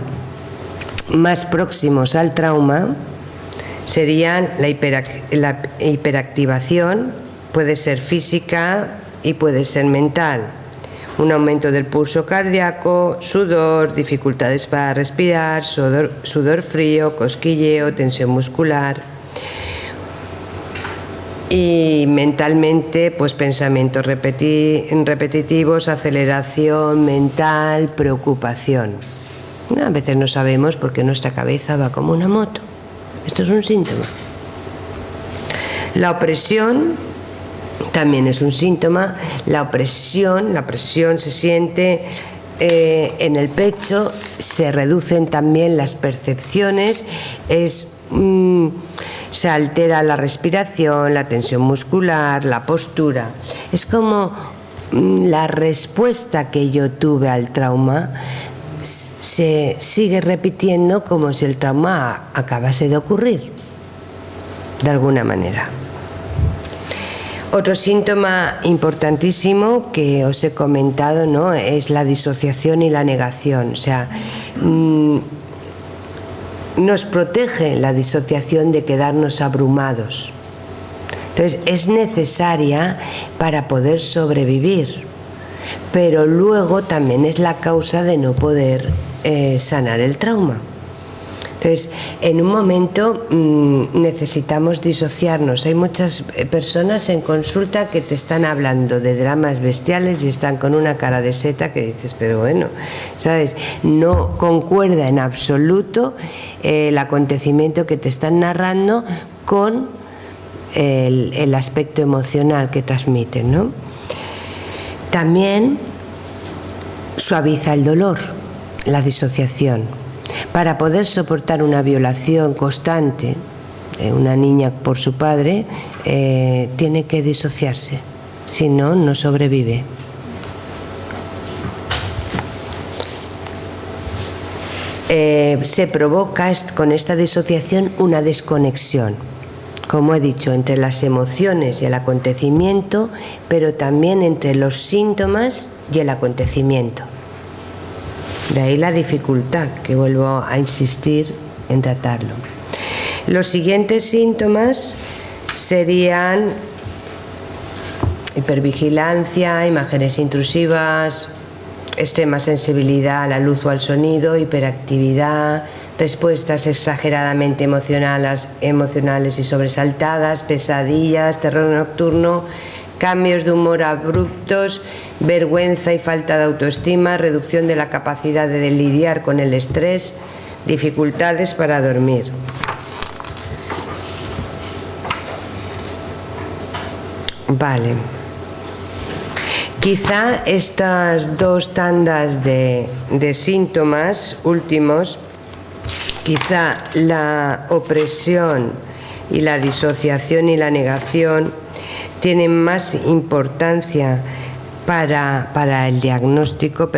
más próximos al trauma, serían la hiperactivación, puede ser física y puede ser mental. Un aumento del pulso cardíaco, sudor, dificultades para respirar, sudor frío, cosquilleo, tensión muscular. Y mentalmente, pues pensamientos repetitivos, aceleración mental, preocupación. A veces no sabemos por qué nuestra cabeza va como una moto. Esto es un síntoma. La opresión también es un síntoma. La opresión se siente en el pecho, se reducen también las percepciones, se altera la respiración, la tensión muscular, la postura. Es como la respuesta que yo tuve al trauma se sigue repitiendo como si el trauma acabase de ocurrir, de alguna manera. Otro síntoma importantísimo que os he comentado, ¿no?, es la disociación y la negación. O sea, nos protege la disociación de quedarnos abrumados. Entonces, es necesaria para poder sobrevivir, pero luego también es la causa de no poder sanar el trauma. Entonces, en un momento necesitamos disociarnos. Hay muchas personas en consulta que te están hablando de dramas bestiales y están con una cara de seta que dices, pero bueno, ¿sabes? No concuerda en absoluto el acontecimiento que te están narrando con el aspecto emocional que transmiten, ¿no? También suaviza el dolor, la disociación. Para poder soportar una violación constante, una niña por su padre, tiene que disociarse, si no, no sobrevive. Se provoca con esta disociación una desconexión, como he dicho, entre las emociones y el acontecimiento, pero también entre los síntomas y el acontecimiento. De ahí la dificultad, que vuelvo a insistir en tratarlo. Los siguientes síntomas serían hipervigilancia, imágenes intrusivas, extrema sensibilidad a la luz o al sonido, hiperactividad, respuestas exageradamente emocionales y sobresaltadas, pesadillas, terror nocturno, cambios de humor abruptos, vergüenza y falta de autoestima, reducción de la capacidad de lidiar con el estrés, dificultades para dormir. Vale. Quizá estas dos tandas de síntomas últimos, quizá la opresión y la disociación y la negación tienen más importancia para el diagnóstico,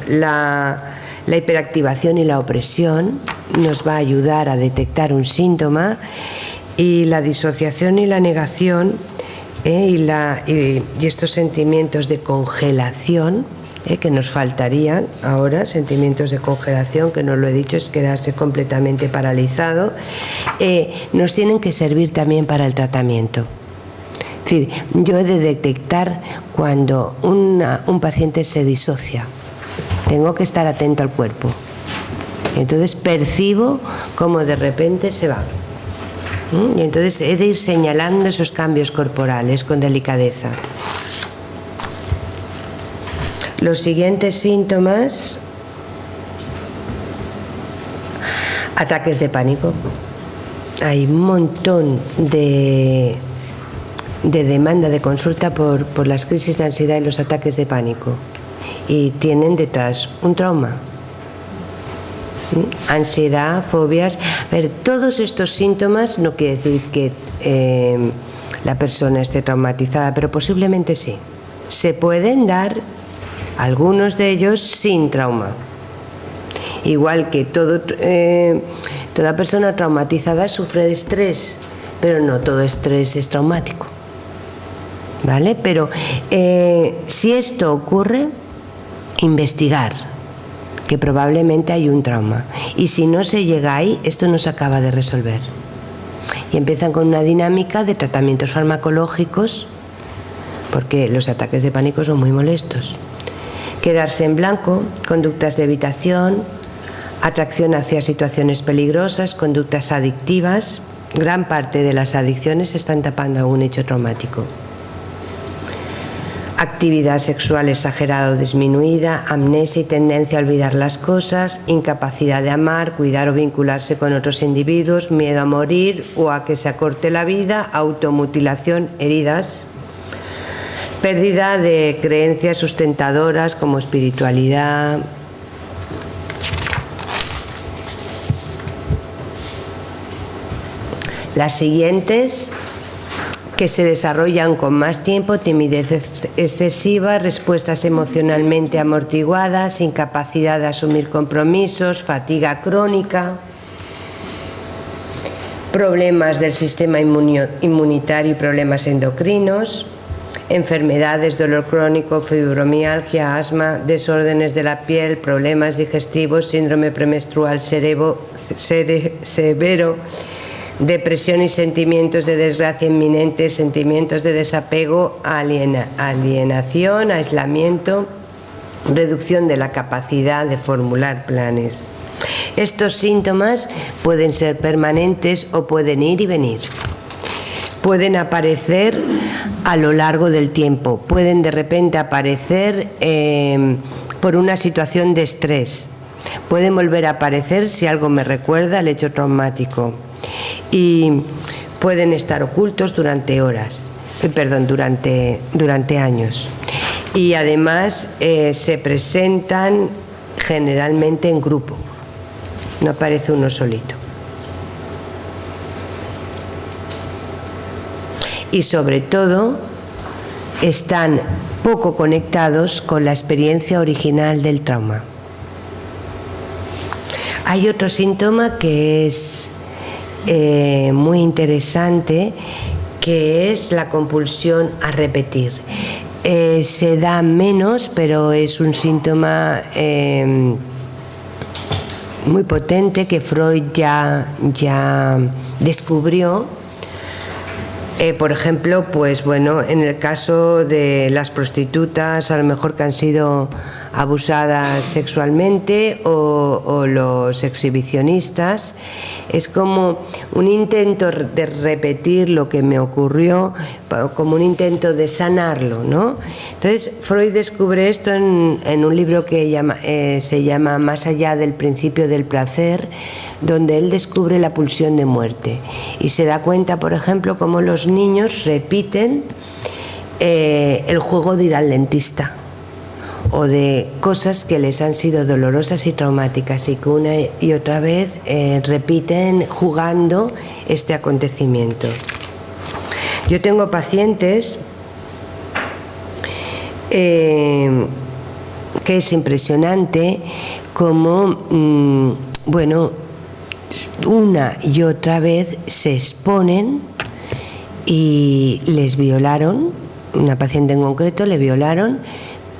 la hiperactivación y la opresión nos va a ayudar a detectar un síntoma, y la disociación y la negación y estos sentimientos de congelación que nos faltarían ahora, sentimientos de congelación, que no lo he dicho, es quedarse completamente paralizado, nos tienen que servir también para el tratamiento. Es decir, yo he de detectar cuando un paciente se disocia. Tengo que estar atento al cuerpo. Entonces percibo cómo de repente se va. Y entonces he de ir señalando esos cambios corporales con delicadeza. Los siguientes síntomas: ataques de pánico. Hay un montón de demanda de consulta por las crisis de ansiedad y los ataques de pánico, y tienen detrás un trauma. Ansiedad, fobias. A ver, todos estos síntomas no quiere decir que la persona esté traumatizada, pero posiblemente sí. Se pueden dar algunos de ellos sin trauma. Igual que toda persona traumatizada sufre de estrés, pero no todo estrés es traumático, ¿vale? Pero si esto ocurre, investigar que probablemente hay un trauma, y si no se llega ahí, esto no se acaba de resolver. Y empiezan con una dinámica de tratamientos farmacológicos, porque los ataques de pánico son muy molestos. Quedarse en blanco, conductas de evitación, atracción hacia situaciones peligrosas, conductas adictivas. Gran parte de las adicciones están tapando algún hecho traumático. Actividad sexual exagerada o disminuida, amnesia y tendencia a olvidar las cosas, incapacidad de amar, cuidar o vincularse con otros individuos, miedo a morir o a que se acorte la vida, automutilación, heridas, pérdida de creencias sustentadoras como espiritualidad. Las siguientes, que se desarrollan con más tiempo: timidez excesiva, respuestas emocionalmente amortiguadas, incapacidad de asumir compromisos, fatiga crónica, problemas del sistema inmunitario y problemas endocrinos, enfermedades, dolor crónico, fibromialgia, asma, desórdenes de la piel, problemas digestivos, síndrome premenstrual severo, depresión y sentimientos de desgracia inminente, sentimientos de desapego, alienación, aislamiento, reducción de la capacidad de formular planes. Estos síntomas pueden ser permanentes o pueden ir y venir. Pueden aparecer a lo largo del tiempo, pueden de repente aparecer por una situación de estrés, pueden volver a aparecer si algo me recuerda al hecho traumático. Y pueden estar ocultos durante años. Y además se presentan generalmente en grupo, no aparece uno solito. Y sobre todo están poco conectados con la experiencia original del trauma. Hay otro síntoma que es muy interesante, que es la compulsión a repetir. Se da menos, pero es un síntoma muy potente que Freud ya descubrió. Por ejemplo, pues bueno, en el caso de las prostitutas, a lo mejor que han sido abusadas sexualmente, o los exhibicionistas, es como un intento de repetir lo que me ocurrió, como un intento de sanarlo, ¿no? Entonces Freud descubre esto en un libro que se llama Más allá del principio del placer, donde él descubre la pulsión de muerte y se da cuenta, por ejemplo, cómo los niños repiten el juego de ir al dentista, o de cosas que les han sido dolorosas y traumáticas, y que una y otra vez repiten jugando este acontecimiento. Yo tengo pacientes que es impresionante cómo, una y otra vez se exponen y les violaron. Una paciente en concreto le violaron,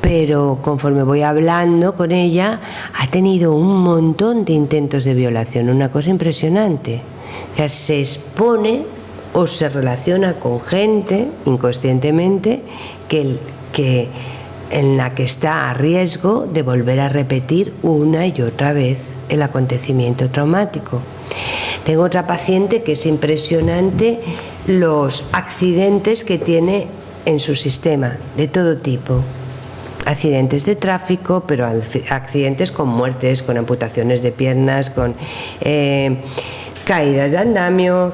pero conforme voy hablando con ella, ha tenido un montón de intentos de violación, una cosa impresionante. O sea, se expone o se relaciona con gente inconscientemente en la que está a riesgo de volver a repetir una y otra vez el acontecimiento traumático. Tengo otra paciente que es impresionante los accidentes que tiene en su sistema, de todo tipo. Accidentes de tráfico, pero accidentes con muertes, con amputaciones de piernas, con caídas de andamio.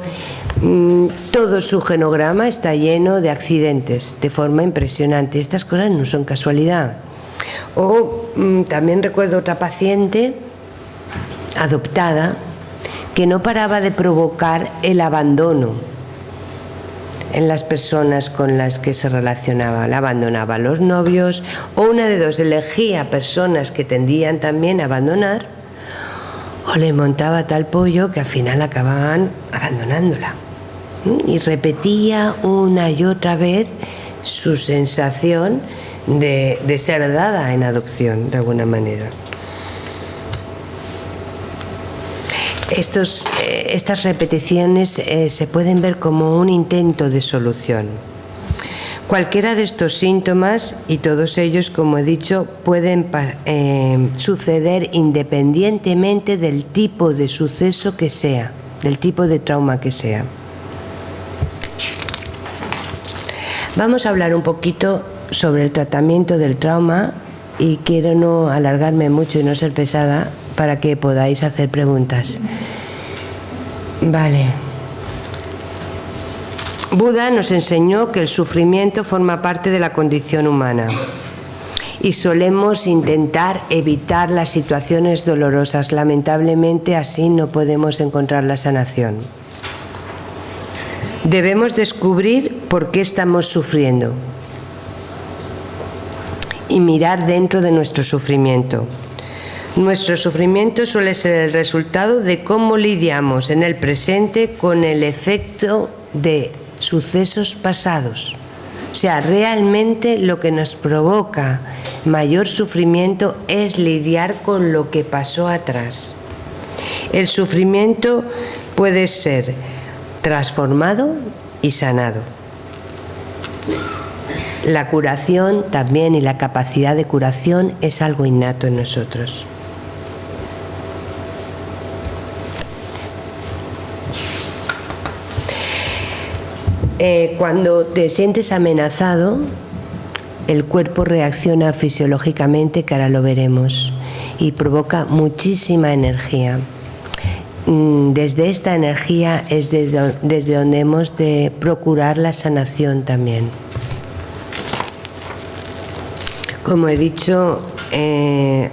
Todo su genograma está lleno de accidentes de forma impresionante. Estas cosas no son casualidad. O también recuerdo otra paciente adoptada que no paraba de provocar el abandono en las personas con las que se relacionaba. La abandonaba a los novios, o una de dos, elegía personas que tendían también a abandonar, o les montaba tal pollo que al final acababan abandonándola. Y repetía una y otra vez su sensación de ser dada en adopción de alguna manera. Estas repeticiones se pueden ver como un intento de solución. Cualquiera de estos síntomas, y todos ellos, como he dicho, pueden suceder independientemente del tipo de suceso que sea, del tipo de trauma que sea. Vamos a hablar un poquito sobre el tratamiento del trauma y quiero no alargarme mucho y no ser pesada para que podáis hacer preguntas. Vale. Buda nos enseñó que el sufrimiento forma parte de la condición humana y solemos intentar evitar las situaciones dolorosas. Lamentablemente, así no podemos encontrar la sanación. Debemos descubrir por qué estamos sufriendo y mirar dentro de nuestro sufrimiento. Nuestro sufrimiento suele ser el resultado de cómo lidiamos en el presente con el efecto de sucesos pasados. O sea, realmente lo que nos provoca mayor sufrimiento es lidiar con lo que pasó atrás. El sufrimiento puede ser transformado y sanado. La curación también, y la capacidad de curación, es algo innato en nosotros. Cuando te sientes amenazado, el cuerpo reacciona fisiológicamente, que ahora lo veremos, y provoca muchísima energía. Desde esta energía es desde donde hemos de procurar la sanación también. Como he dicho,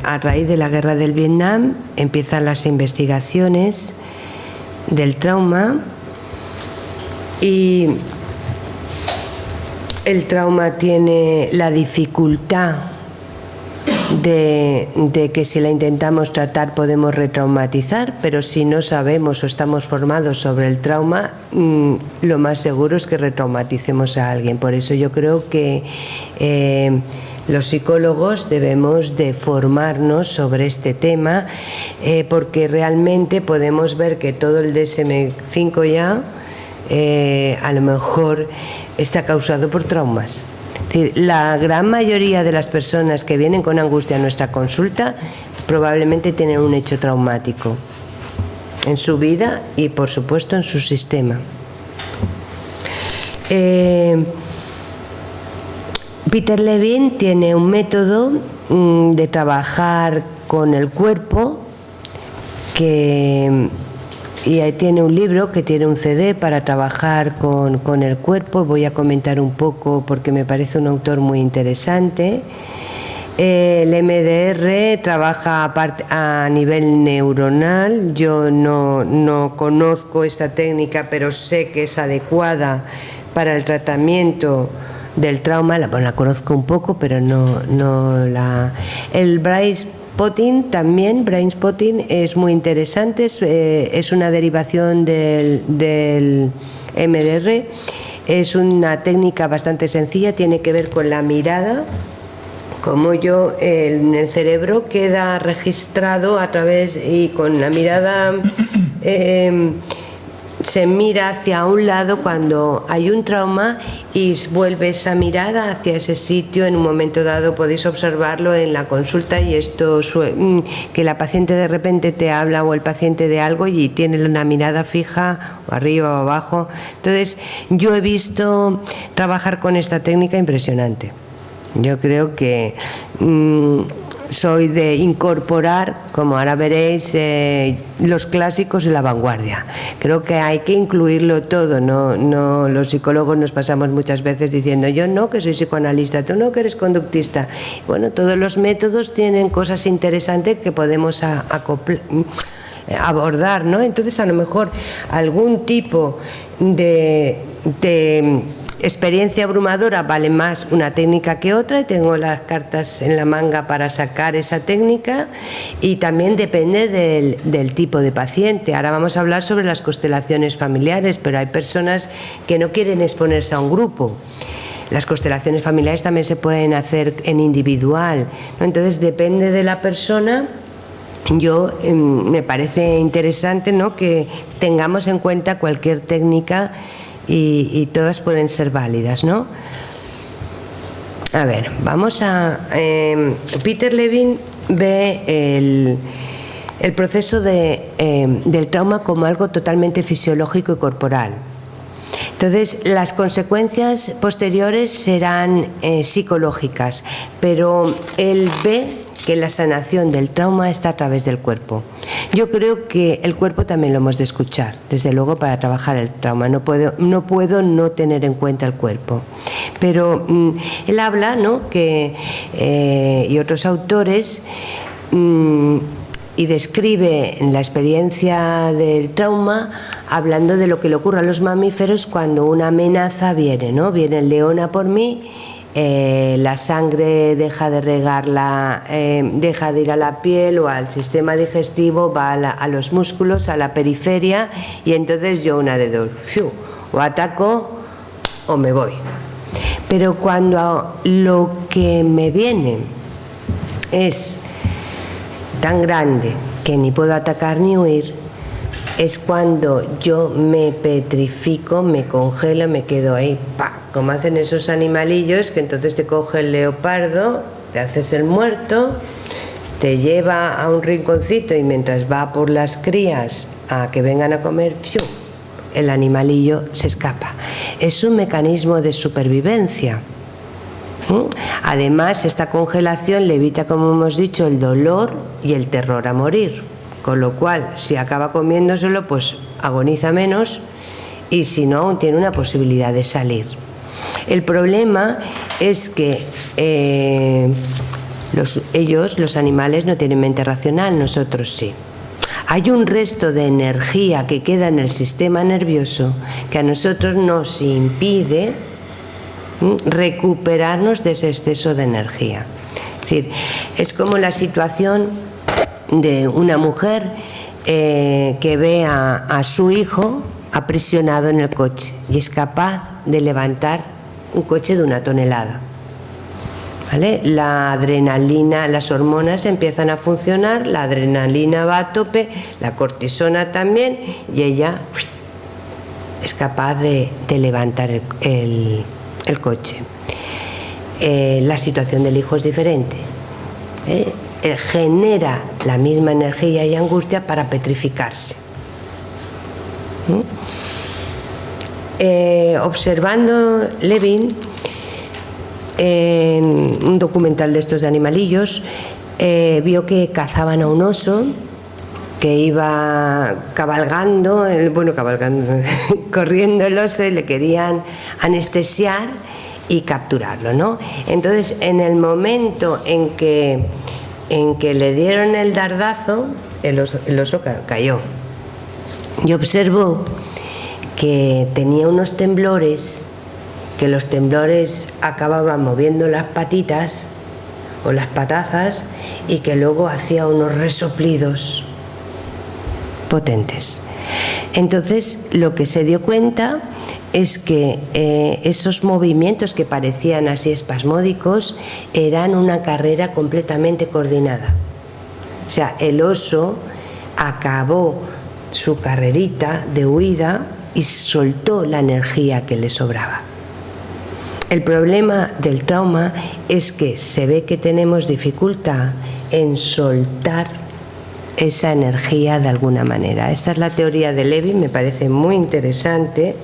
a raíz de la guerra del Vietnam empiezan las investigaciones del trauma, y el trauma tiene la dificultad de que si la intentamos tratar podemos retraumatizar, pero si no sabemos o estamos formados sobre el trauma, lo más seguro es que retraumaticemos a alguien. Por eso yo creo que los psicólogos debemos de formarnos sobre este tema, porque realmente podemos ver que todo el DSM-5 ya a lo mejor está causado por traumas. Es decir, la gran mayoría de las personas que vienen con angustia a nuestra consulta probablemente tienen un hecho traumático en su vida y, por supuesto, en su sistema. Peter Levine tiene un método de trabajar con el cuerpo y tiene un libro que tiene un CD para trabajar con el cuerpo. Voy a comentar un poco porque me parece un autor muy interesante. El MDR trabaja a nivel neuronal. Yo no conozco esta técnica, pero sé que es adecuada para el tratamiento del trauma. La conozco un poco, pero no la... El Brainspotting también, Brainspotting es muy interesante, es una derivación del MDR, es una técnica bastante sencilla, tiene que ver con la mirada, como en el cerebro queda registrado a través, y con la mirada se mira hacia un lado cuando hay un trauma y vuelve esa mirada hacia ese sitio. En un momento dado podéis observarlo en la consulta, y esto que la paciente de repente te habla, o el paciente, de algo y tiene una mirada fija o arriba o abajo. Entonces yo he visto trabajar con esta técnica impresionante. Yo creo que soy de incorporar, como ahora veréis, los clásicos y la vanguardia. Creo que hay que incluirlo todo. No, los psicólogos nos pasamos muchas veces diciendo: yo no, que soy psicoanalista, tú no, que eres conductista. Bueno, todos los métodos tienen cosas interesantes que podemos abordar, ¿no? Entonces, a lo mejor algún tipo de experiencia abrumadora vale más una técnica que otra, y tengo las cartas en la manga para sacar esa técnica, y también depende del tipo de paciente. Ahora vamos a hablar sobre las constelaciones familiares, pero hay personas que no quieren exponerse a un grupo. Las constelaciones familiares también se pueden hacer en individual, ¿no? Entonces depende de la persona. Me parece interesante, ¿no?, que tengamos en cuenta cualquier técnica y todas pueden ser válidas, ¿no? A ver, vamos a... Peter Levine ve el proceso del trauma como algo totalmente fisiológico y corporal. Entonces, las consecuencias posteriores serán psicológicas, pero él ve que la sanación del trauma está a través del cuerpo. Yo creo que el cuerpo también lo hemos de escuchar, desde luego, para trabajar el trauma. No puedo no tener en cuenta el cuerpo. Pero él habla, ¿no?, y otros autores, y describe la experiencia del trauma hablando de lo que le ocurre a los mamíferos cuando una amenaza viene, ¿no? Viene el león a por mí. La sangre deja de regarla, deja de ir a la piel o al sistema digestivo, va a los músculos, a la periferia, y entonces yo una de dos, o ataco o me voy. Pero cuando lo que me viene es tan grande que ni puedo atacar ni huir, es cuando yo me petrifico, me congelo, me quedo ahí, ¡pa!, como hacen esos animalillos, que entonces te coge el leopardo, te haces el muerto, te lleva a un rinconcito, y mientras va por las crías a que vengan a comer, ¡fiu!, el animalillo se escapa. Es un mecanismo de supervivencia. Además, esta congelación le evita, como hemos dicho, el dolor y el terror a morir. Con lo cual, si acaba comiéndoselo, pues agoniza menos, y si no, aún tiene una posibilidad de salir. El problema es que los animales no tienen mente racional, nosotros sí. Hay un resto de energía que queda en el sistema nervioso que a nosotros nos impide recuperarnos de ese exceso de energía. Es decir, es como la situación de una mujer que ve a su hijo aprisionado en el coche y es capaz de levantar un coche de 1 tonelada. ¿Vale? La adrenalina, las hormonas empiezan a funcionar, la adrenalina va a tope, la cortisona también, y ella es capaz de levantar el coche. La situación del hijo es diferente. Genera la misma energía y angustia para petrificarse. Observando Levine, en un documental de estos de animalillos, vio que cazaban a un oso que iba cabalgando, corriendo el oso, y le querían anestesiar y capturarlo, ¿no? Entonces, en el momento en que le dieron el dardazo, el oso cayó. Y observó que tenía unos temblores, que los temblores acababan moviendo las patitas o las patazas, y que luego hacía unos resoplidos potentes. Entonces, lo que se dio cuenta es que esos movimientos que parecían así espasmódicos eran una carrera completamente coordinada. O sea, el oso acabó su carrerita de huida y soltó la energía que le sobraba. El problema del trauma es que se ve que tenemos dificultad en soltar esa energía de alguna manera. Esta es la teoría de Levine, me parece muy interesante,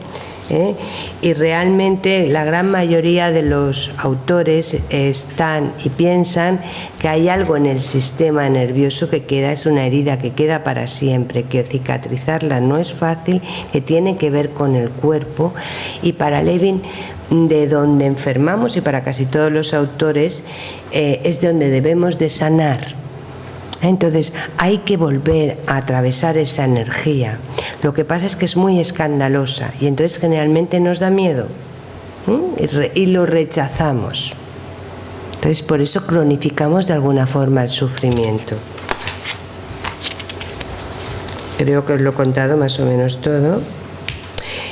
y realmente la gran mayoría de los autores están y piensan que hay algo en el sistema nervioso que queda, es una herida que queda para siempre, que cicatrizarla no es fácil, que tiene que ver con el cuerpo, y para Levine, de donde enfermamos, y para casi todos los autores, es de donde debemos de sanar. Entonces hay que volver a atravesar esa energía. Lo que pasa es que es muy escandalosa, y entonces generalmente nos da miedo. y lo rechazamos. Entonces, por eso cronificamos de alguna forma el sufrimiento. Creo que os lo he contado más o menos todo.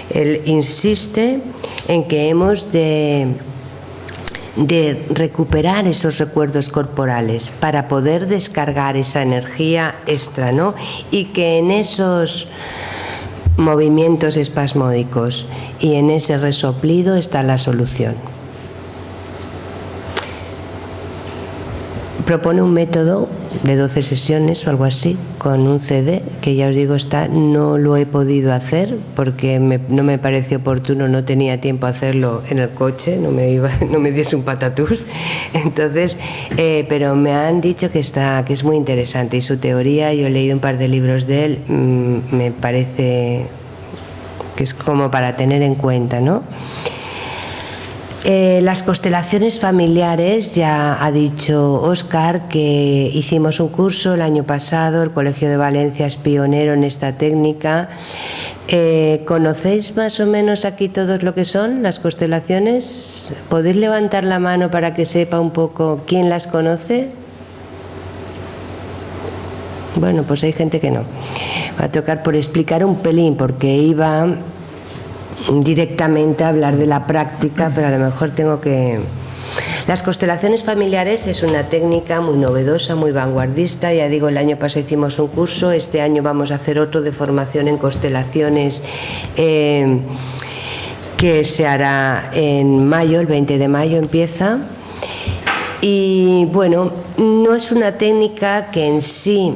Él insiste en que hemos de recuperar esos recuerdos corporales para poder descargar esa energía extra, ¿no? Y que en esos movimientos espasmódicos y en ese resoplido está la solución. Propone un método de 12 sesiones o algo así, con un CD, que ya os digo, no lo he podido hacer porque no me pareció oportuno, no tenía tiempo a hacerlo en el coche, no me diese un patatús. Entonces, pero me han dicho que es muy interesante, y su teoría, yo he leído un par de libros de él, me parece que es como para tener en cuenta, ¿no? Las constelaciones familiares, ya ha dicho Óscar que hicimos un curso el año pasado, el Colegio de Valencia es pionero en esta técnica. ¿Conocéis más o menos aquí todos lo que son las constelaciones? ¿Podéis levantar la mano para que sepa un poco quién las conoce? Bueno, pues hay gente que no. Va a tocar por explicar un pelín, porque iba directamente a hablar de la práctica, pero a lo mejor tengo que... Las constelaciones familiares es una técnica muy novedosa, muy vanguardista. Ya digo, el año pasado hicimos un curso, este año vamos a hacer otro de formación en constelaciones que se hará en mayo, el 20 de mayo empieza. Y bueno, no es una técnica que en sí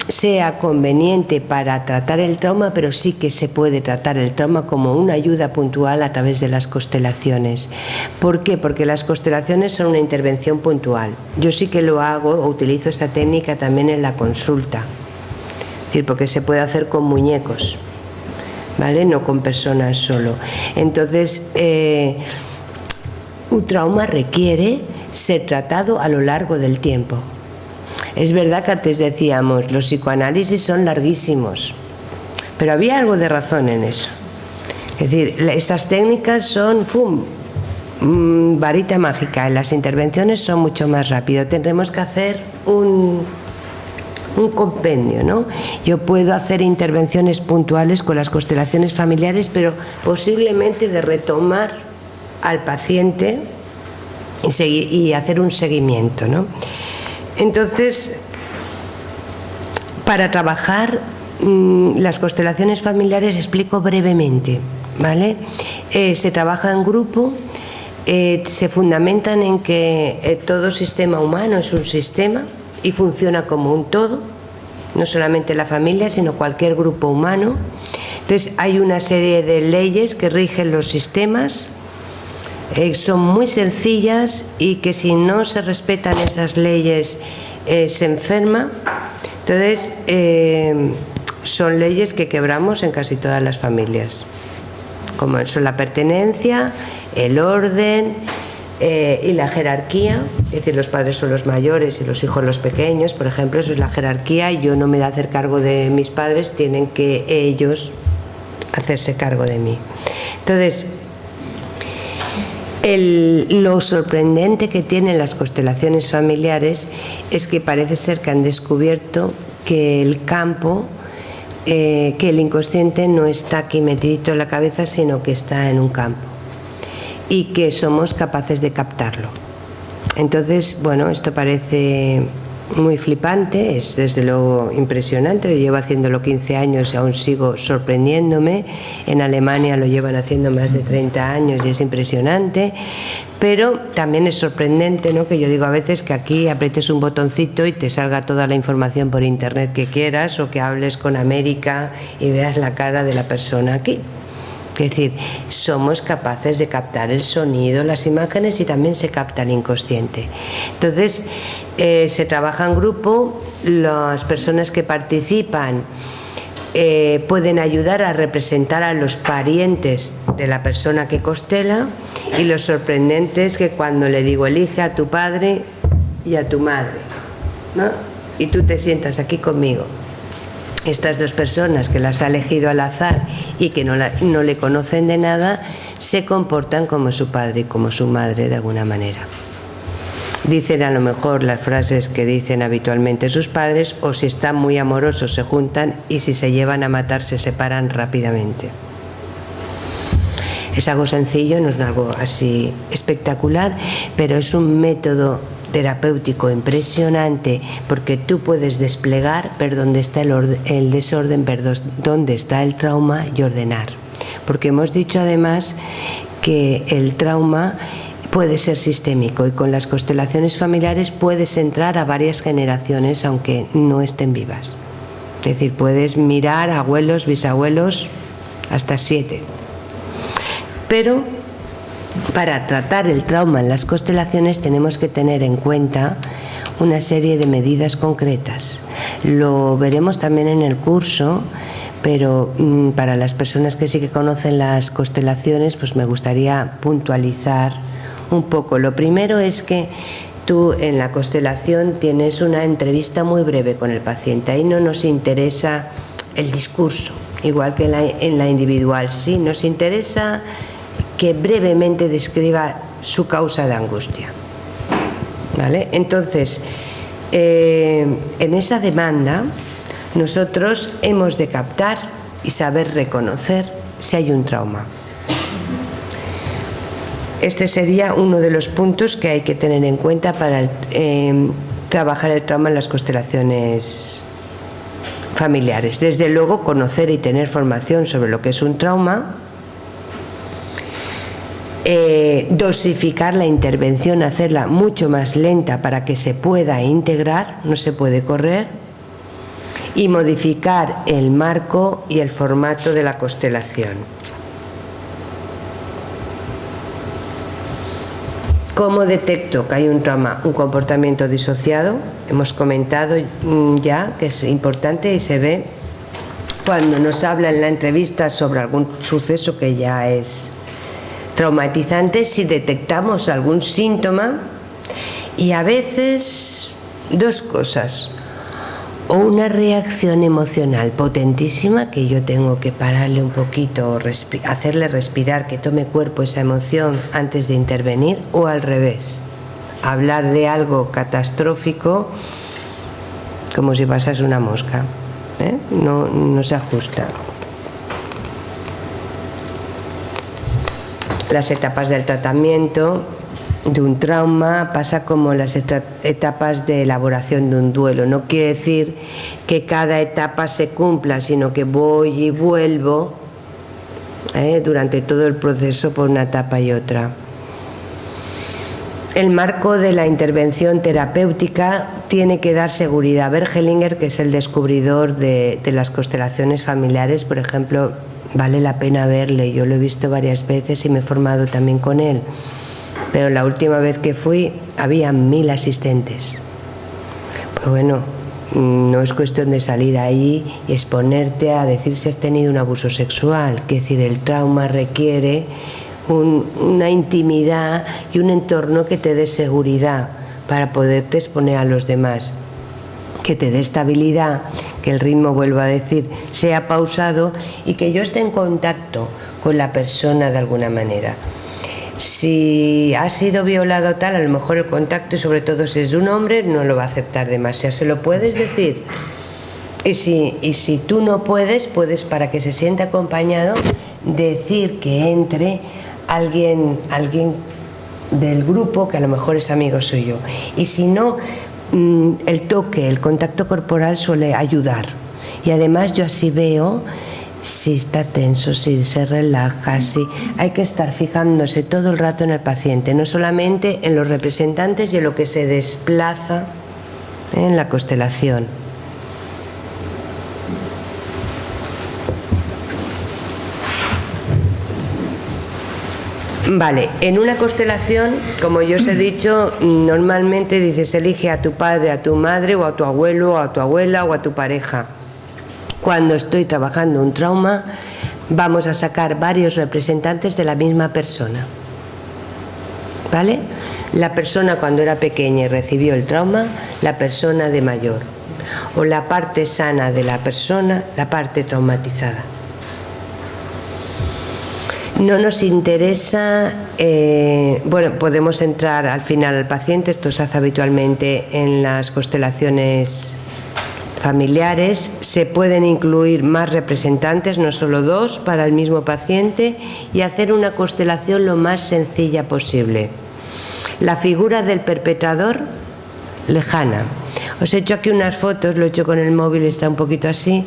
sea conveniente para tratar el trauma, pero sí que se puede tratar el trauma como una ayuda puntual a través de las constelaciones. ¿Por qué? Porque las constelaciones son una intervención puntual. Yo sí que lo hago o utilizo esta técnica también en la consulta, es decir, porque se puede hacer con muñecos, ¿vale? No con personas solo. Entonces, un trauma requiere ser tratado a lo largo del tiempo. Es verdad que antes decíamos, los psicoanálisis son larguísimos, pero había algo de razón en eso. Es decir, estas técnicas son varita mágica, y las intervenciones son mucho más rápido. Tendremos que hacer un compendio, ¿no? Yo puedo hacer intervenciones puntuales con las constelaciones familiares, pero posiblemente de retomar al paciente y hacer un seguimiento, ¿no? Entonces, para trabajar las constelaciones familiares, explico brevemente, ¿vale? Se trabaja en grupo, se fundamentan en que todo sistema humano es un sistema y funciona como un todo, no solamente la familia, sino cualquier grupo humano. Entonces, hay una serie de leyes que rigen los sistemas. Son muy sencillas y que si no se respetan esas leyes se enferma. Entonces son leyes que quebramos en casi todas las familias, como son la pertenencia, el orden y la jerarquía. Es decir, los padres son los mayores y los hijos los pequeños, por ejemplo, eso es la jerarquía, y yo no me da hacer cargo de mis padres, tienen que ellos hacerse cargo de mí. Entonces, lo sorprendente que tienen las constelaciones familiares es que parece ser que han descubierto que el campo, que el inconsciente no está aquí metidito en la cabeza, sino que está en un campo y que somos capaces de captarlo. Entonces, bueno, esto parece muy flipante, es desde luego impresionante. Yo llevo haciéndolo 15 años y aún sigo sorprendiéndome. En Alemania lo llevan haciendo más de 30 años y es impresionante, pero también es sorprendente, ¿no? Que yo digo a veces que aquí aprietes un botoncito y te salga toda la información por internet que quieras, o que hables con América y veas la cara de la persona aquí. Es decir, somos capaces de captar el sonido, las imágenes, y también se capta el inconsciente. Entonces, se trabaja en grupo, las personas que participan pueden ayudar a representar a los parientes de la persona que constela, y lo sorprendente es que cuando le digo elige a tu padre y a tu madre, ¿no? Y tú te sientas aquí conmigo, estas dos personas que las ha elegido al azar y que no le conocen de nada, se comportan como su padre y como su madre de alguna manera. Dicen a lo mejor las frases que dicen habitualmente sus padres, o si están muy amorosos se juntan, y si se llevan a matar se separan rápidamente. Es algo sencillo, no es algo así espectacular, pero es un método terapéutico impresionante, porque tú puedes desplegar, ver dónde está el desorden, ver dónde está el trauma y ordenar. Porque hemos dicho además que el trauma puede ser sistémico, y con las constelaciones familiares puedes entrar a varias generaciones aunque no estén vivas. Es decir, puedes mirar abuelos, bisabuelos, hasta 7. Pero para tratar el trauma en las constelaciones tenemos que tener en cuenta una serie de medidas concretas. Lo veremos también en el curso, pero para las personas que sí que conocen las constelaciones, pues me gustaría puntualizar un poco. Lo primero es que tú en la constelación tienes una entrevista muy breve con el paciente. Ahí no nos interesa el discurso, igual que en la individual. Sí, nos interesa que brevemente describa su causa de angustia. ¿Vale? Entonces, en esa demanda, nosotros hemos de captar y saber reconocer si hay un trauma. Este sería uno de los puntos que hay que tener en cuenta para trabajar el trauma en las constelaciones familiares. Desde luego, conocer y tener formación sobre lo que es un trauma, dosificar la intervención, hacerla mucho más lenta para que se pueda integrar, no se puede correr, y modificar el marco y el formato de la constelación. ¿Cómo detecto que hay un trauma? Un comportamiento disociado. Hemos comentado ya que es importante y se ve cuando nos habla en la entrevista sobre algún suceso que ya es traumatizante, si detectamos algún síntoma, y a veces dos cosas: o una reacción emocional potentísima que yo tengo que pararle un poquito, hacerle respirar, que tome cuerpo esa emoción antes de intervenir, o al revés, hablar de algo catastrófico como si pasase una mosca, no se ajusta. Las etapas del tratamiento de un trauma pasa como las etapas de elaboración de un duelo. No quiere decir que cada etapa se cumpla, sino que voy y vuelvo durante todo el proceso por una etapa y otra. El marco de la intervención terapéutica tiene que dar seguridad. Bergelinger, que es el descubridor de las constelaciones familiares, por ejemplo, vale la pena verle. Yo lo he visto varias veces y me he formado también con él. Pero la última vez que fui había 1000 asistentes. Pues bueno, no es cuestión de salir ahí y exponerte a decir si has tenido un abuso sexual. Es decir, el trauma requiere una intimidad y un entorno que te dé seguridad para poderte exponer a los demás, que te dé estabilidad, que el ritmo, vuelvo a decir, sea pausado y que yo esté en contacto con la persona de alguna manera. Si ha sido violado tal, a lo mejor el contacto, y sobre todo si es de un hombre, no lo va a aceptar demasiado. Se lo puedes decir. Y si tú no puedes, para que se sienta acompañado, decir que entre alguien del grupo que a lo mejor es amigo suyo. Y si no, el toque, el contacto corporal suele ayudar. Y además yo así veo si está tenso, si se relaja, si hay que estar fijándose todo el rato en el paciente, no solamente en los representantes y en lo que se desplaza en la constelación. Vale, en una constelación, como yo os he dicho, normalmente dices elige a tu padre, a tu madre, o a tu abuelo, o a tu abuela, o a tu pareja. Cuando estoy trabajando un trauma, vamos a sacar varios representantes de la misma persona. ¿Vale? La persona cuando era pequeña y recibió el trauma, la persona de mayor. o la parte sana de la persona, la parte traumatizada. No nos interesa, bueno, podemos entrar al final al paciente, esto se hace habitualmente en las constelaciones familiares, se pueden incluir más representantes, no solo 2 para el mismo paciente, y hacer una constelación lo más sencilla posible. La figura del perpetrador lejana. Os he hecho aquí unas fotos, lo he hecho con el móvil, está un poquito así,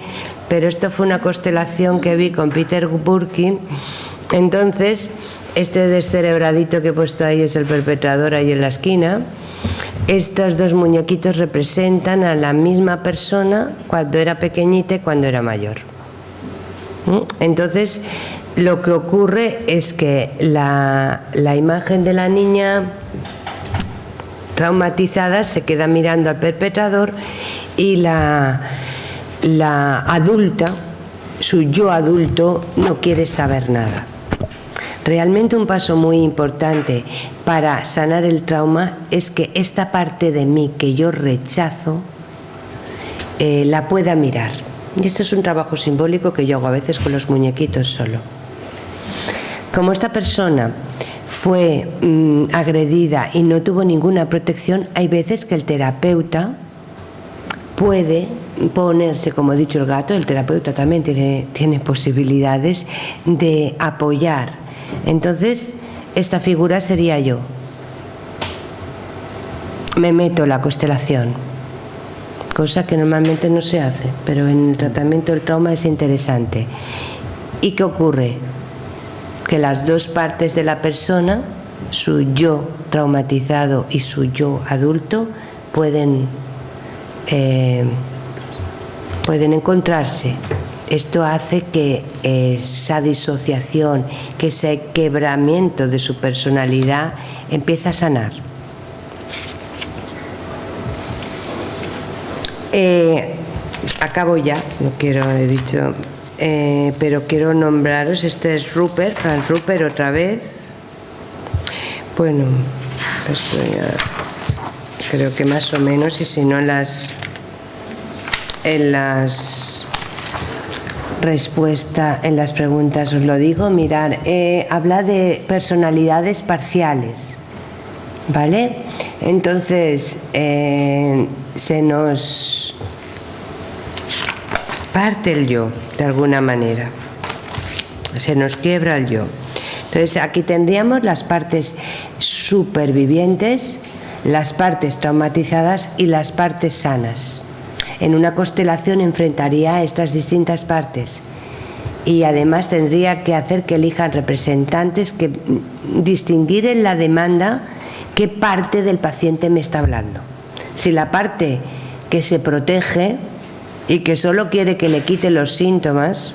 pero esto fue una constelación que vi con Peter Burkin. Entonces, este descerebradito que he puesto ahí es el perpetrador ahí en la esquina. Estos 2 muñequitos representan a la misma persona cuando era pequeñita y cuando era mayor. Entonces, lo que ocurre es que la imagen de la niña traumatizada se queda mirando al perpetrador y la adulta, su yo adulto, no quiere saber nada. Realmente un paso muy importante para sanar el trauma es que esta parte de mí que yo rechazo la pueda mirar. Y esto es un trabajo simbólico que yo hago a veces con los muñequitos solo. Como esta persona fue agredida y no tuvo ninguna protección, hay veces que el terapeuta puede ponerse, como ha dicho el gato, el terapeuta también tiene posibilidades de apoyar. Entonces, esta figura sería yo. Me meto en la constelación, cosa que normalmente no se hace, pero en el tratamiento del trauma es interesante. ¿Y qué ocurre? Que las 2 partes de la persona, su yo traumatizado y su yo adulto, pueden encontrarse. Esto hace que esa disociación, que ese quebramiento de su personalidad empiece a sanar. Acabo ya, no quiero, he dicho, pero quiero nombraros, este es Rupert, Franz Rupert otra vez. Bueno, esto ya creo que más o menos, y si no en las respuestas, en las preguntas os lo digo. Mirar, habla de personalidades parciales, ¿vale? Entonces se nos parte el yo de alguna manera, se nos quiebra el yo. Entonces aquí tendríamos las partes supervivientes, las partes traumatizadas y las partes sanas. En una constelación enfrentaría a estas distintas partes y además tendría que hacer que elijan representantes, que distinguir en la demanda qué parte del paciente me está hablando. Si la parte que se protege y que solo quiere que le quite los síntomas,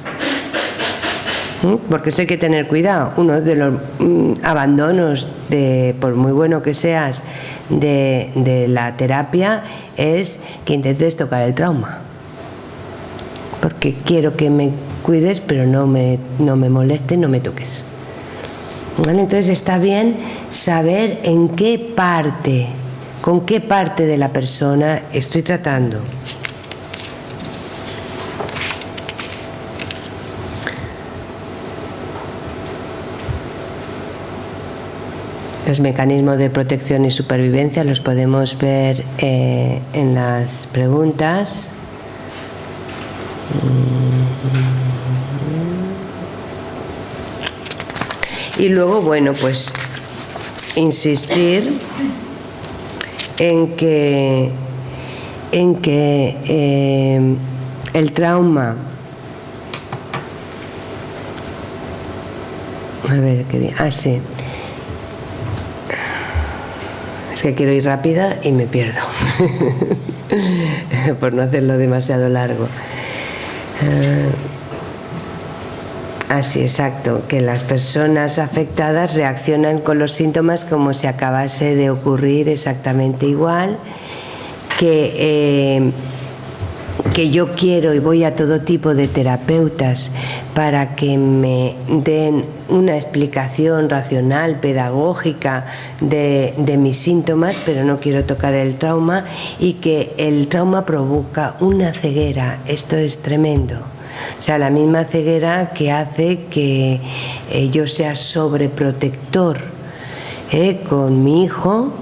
porque esto hay que tener cuidado. Uno de los abandonos, por muy bueno que seas, de la terapia es que intentes tocar el trauma, porque quiero que me cuides, pero no me molestes, no me toques. ¿Vale? Entonces está bien saber en qué parte, con qué parte de la persona estoy tratando. Los mecanismos de protección y supervivencia los podemos ver en las preguntas. Y luego, bueno, pues insistir en que el trauma, a ver, sí. Es que quiero ir rápida y me pierdo por no hacerlo demasiado largo. Así, exacto, que las personas afectadas reaccionan con los síntomas como si acabase de ocurrir exactamente igual, que que yo quiero y voy a todo tipo de terapeutas para que me den una explicación racional, pedagógica de mis síntomas, pero no quiero tocar el trauma, y que el trauma provoca una ceguera. Esto es tremendo. O sea, la misma ceguera que hace que yo sea sobreprotector con mi hijo,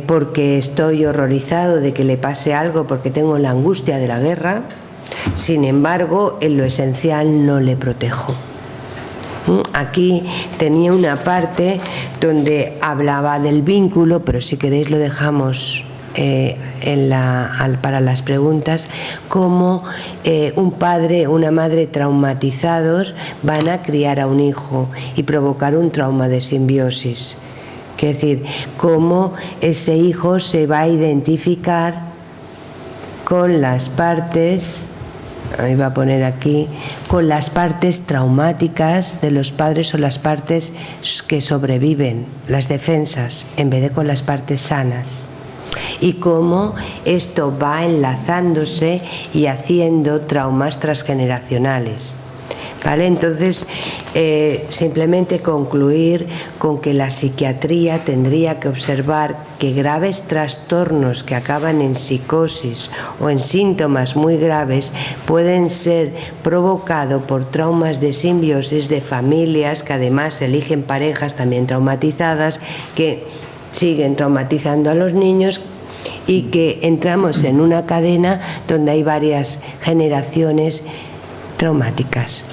porque estoy horrorizado de que le pase algo, porque tengo la angustia de la guerra. Sin embargo, en lo esencial no le protejo. Aquí tenía una parte donde hablaba del vínculo, pero si queréis lo dejamos para las preguntas, cómo un padre o una madre traumatizados van a criar a un hijo y provocar un trauma de simbiosis. Es decir, cómo ese hijo se va a identificar con las partes, ahí va a poner aquí, con las partes traumáticas de los padres o las partes que sobreviven, las defensas, en vez de con las partes sanas. Y cómo esto va enlazándose y haciendo traumas transgeneracionales. ¿Vale? Entonces, simplemente concluir con que la psiquiatría tendría que observar que graves trastornos que acaban en psicosis o en síntomas muy graves pueden ser provocados por traumas de simbiosis de familias que además eligen parejas también traumatizadas, que siguen traumatizando a los niños, y que entramos en una cadena donde hay varias generaciones traumáticas.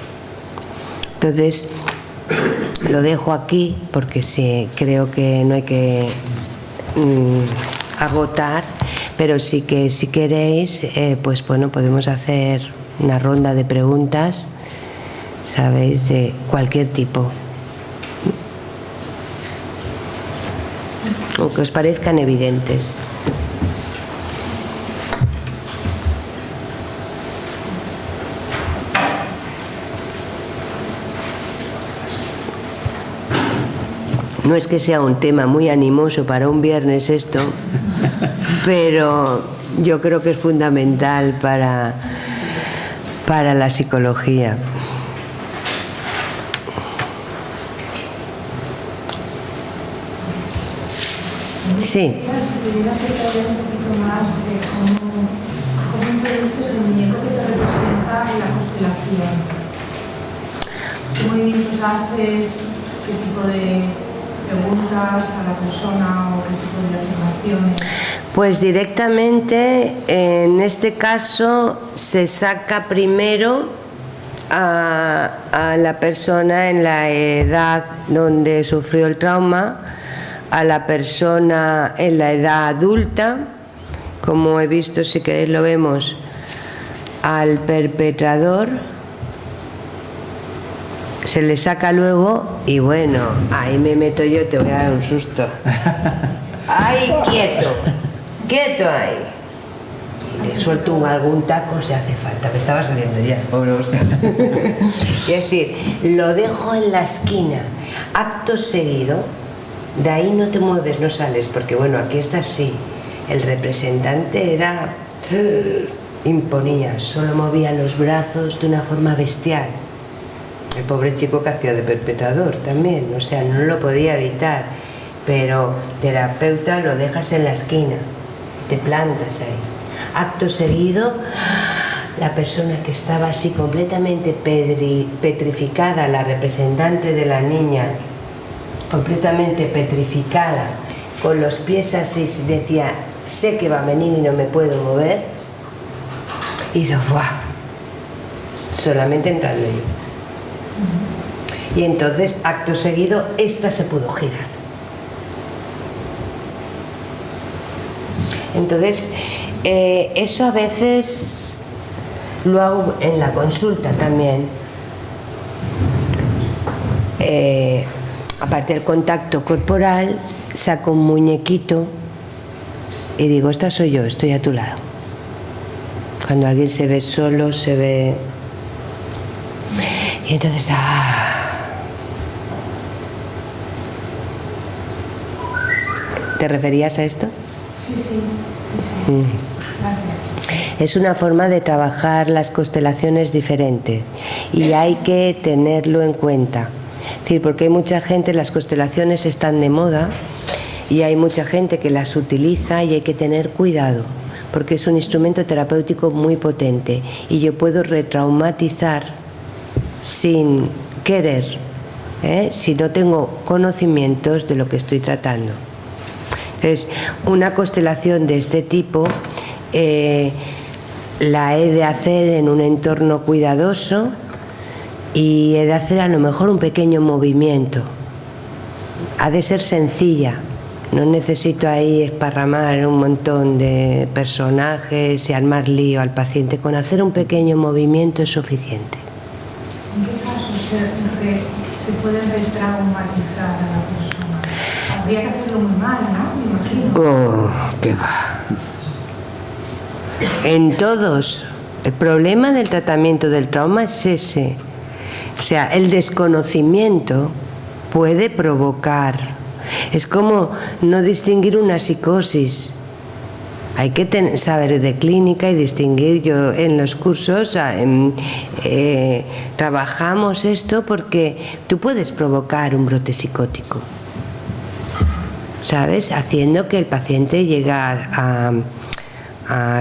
Entonces, lo dejo aquí porque sí, creo que no hay que agotar, pero sí que si queréis, pues bueno, podemos hacer una ronda de preguntas, ¿sabéis? De cualquier tipo. Aunque os parezcan evidentes. No es que sea un tema muy animoso para un viernes esto, pero yo creo que es fundamental para la psicología. Sí. Si pudiera hacer un poquito más de cómo introduces el muñeco que te representa en la constelación. ¿Qué movimientos haces? ¿Qué tipo de preguntas a la persona o qué tipo de afirmaciones? Pues directamente, en este caso, se saca primero a la persona en la edad donde sufrió el trauma, a la persona en la edad adulta, como he visto, si queréis lo vemos, al perpetrador, se le saca luego y bueno, ahí me meto yo, te voy a dar un susto. ¡Ay, quieto! ¡Quieto ahí! Y le suelto algún taco si hace falta, me estaba saliendo ya, pobre Óscar. Es decir, lo dejo en la esquina, acto seguido. De ahí no te mueves, no sales, porque bueno, aquí está así. El representante era... imponía, solo movía los brazos de una forma bestial. El pobre chico que hacía de perpetrador también, o sea, no lo podía evitar. Pero terapeuta lo dejas en la esquina, te plantas ahí. Acto seguido, la persona que estaba así completamente petrificada, la representante de la niña, completamente petrificada, con los pies así, decía, sé que va a venir y no me puedo mover, hizo ¡fuah! Solamente entrando yo. Y entonces, acto seguido, esta se pudo girar. Entonces, eso a veces lo hago en la consulta también. Aparte del contacto corporal, saco un muñequito y digo, esta soy yo, estoy a tu lado. Cuando alguien se ve solo, se ve... Y entonces... ¿Te referías a esto? Sí. Gracias. Es una forma de trabajar las constelaciones diferente y hay que tenerlo en cuenta. Es decir, porque hay mucha gente, las constelaciones están de moda y hay mucha gente que las utiliza y hay que tener cuidado, porque es un instrumento terapéutico muy potente y yo puedo retraumatizar sin querer, si no tengo conocimientos de lo que estoy tratando. Entonces, una constelación de este tipo la he de hacer en un entorno cuidadoso y he de hacer a lo mejor un pequeño movimiento. Ha de ser sencilla, no necesito ahí esparramar un montón de personajes y armar lío al paciente. Con hacer un pequeño movimiento es suficiente. ¿En qué casos se puede retraumatizar a la persona? Habría que hacerlo muy mal, ¿no? Me imagino. Oh, qué va. En todos. El problema del tratamiento del trauma es ese. O sea, el desconocimiento puede provocar. Es como no distinguir una psicosis. Hay que saber de clínica y distinguir. Yo en los cursos trabajamos esto porque tú puedes provocar un brote psicótico, ¿sabes? Haciendo que el paciente llegue a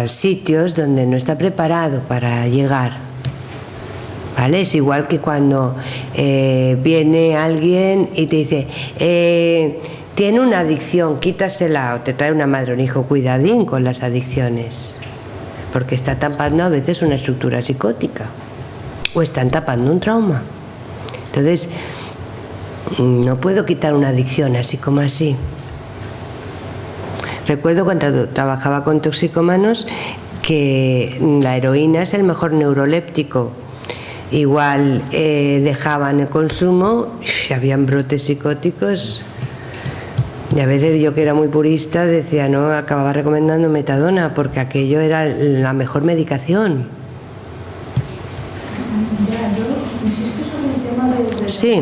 sitios donde no está preparado para llegar. ¿Vale? Es igual que cuando viene alguien y te dice tiene una adicción, quítasela, o te trae una madre o un hijo. Cuidadín con las adicciones, porque está tapando a veces una estructura psicótica o están tapando un trauma. Entonces no puedo quitar una adicción así como así. Recuerdo cuando trabajaba con toxicómanos que la heroína es el mejor neuroléptico. Igual dejaban el consumo y habían brotes psicóticos. Y a veces yo, que era muy purista, decía, no, acababa recomendando metadona porque aquello era la mejor medicación. Ya, yo insisto sobre el tema de Sí.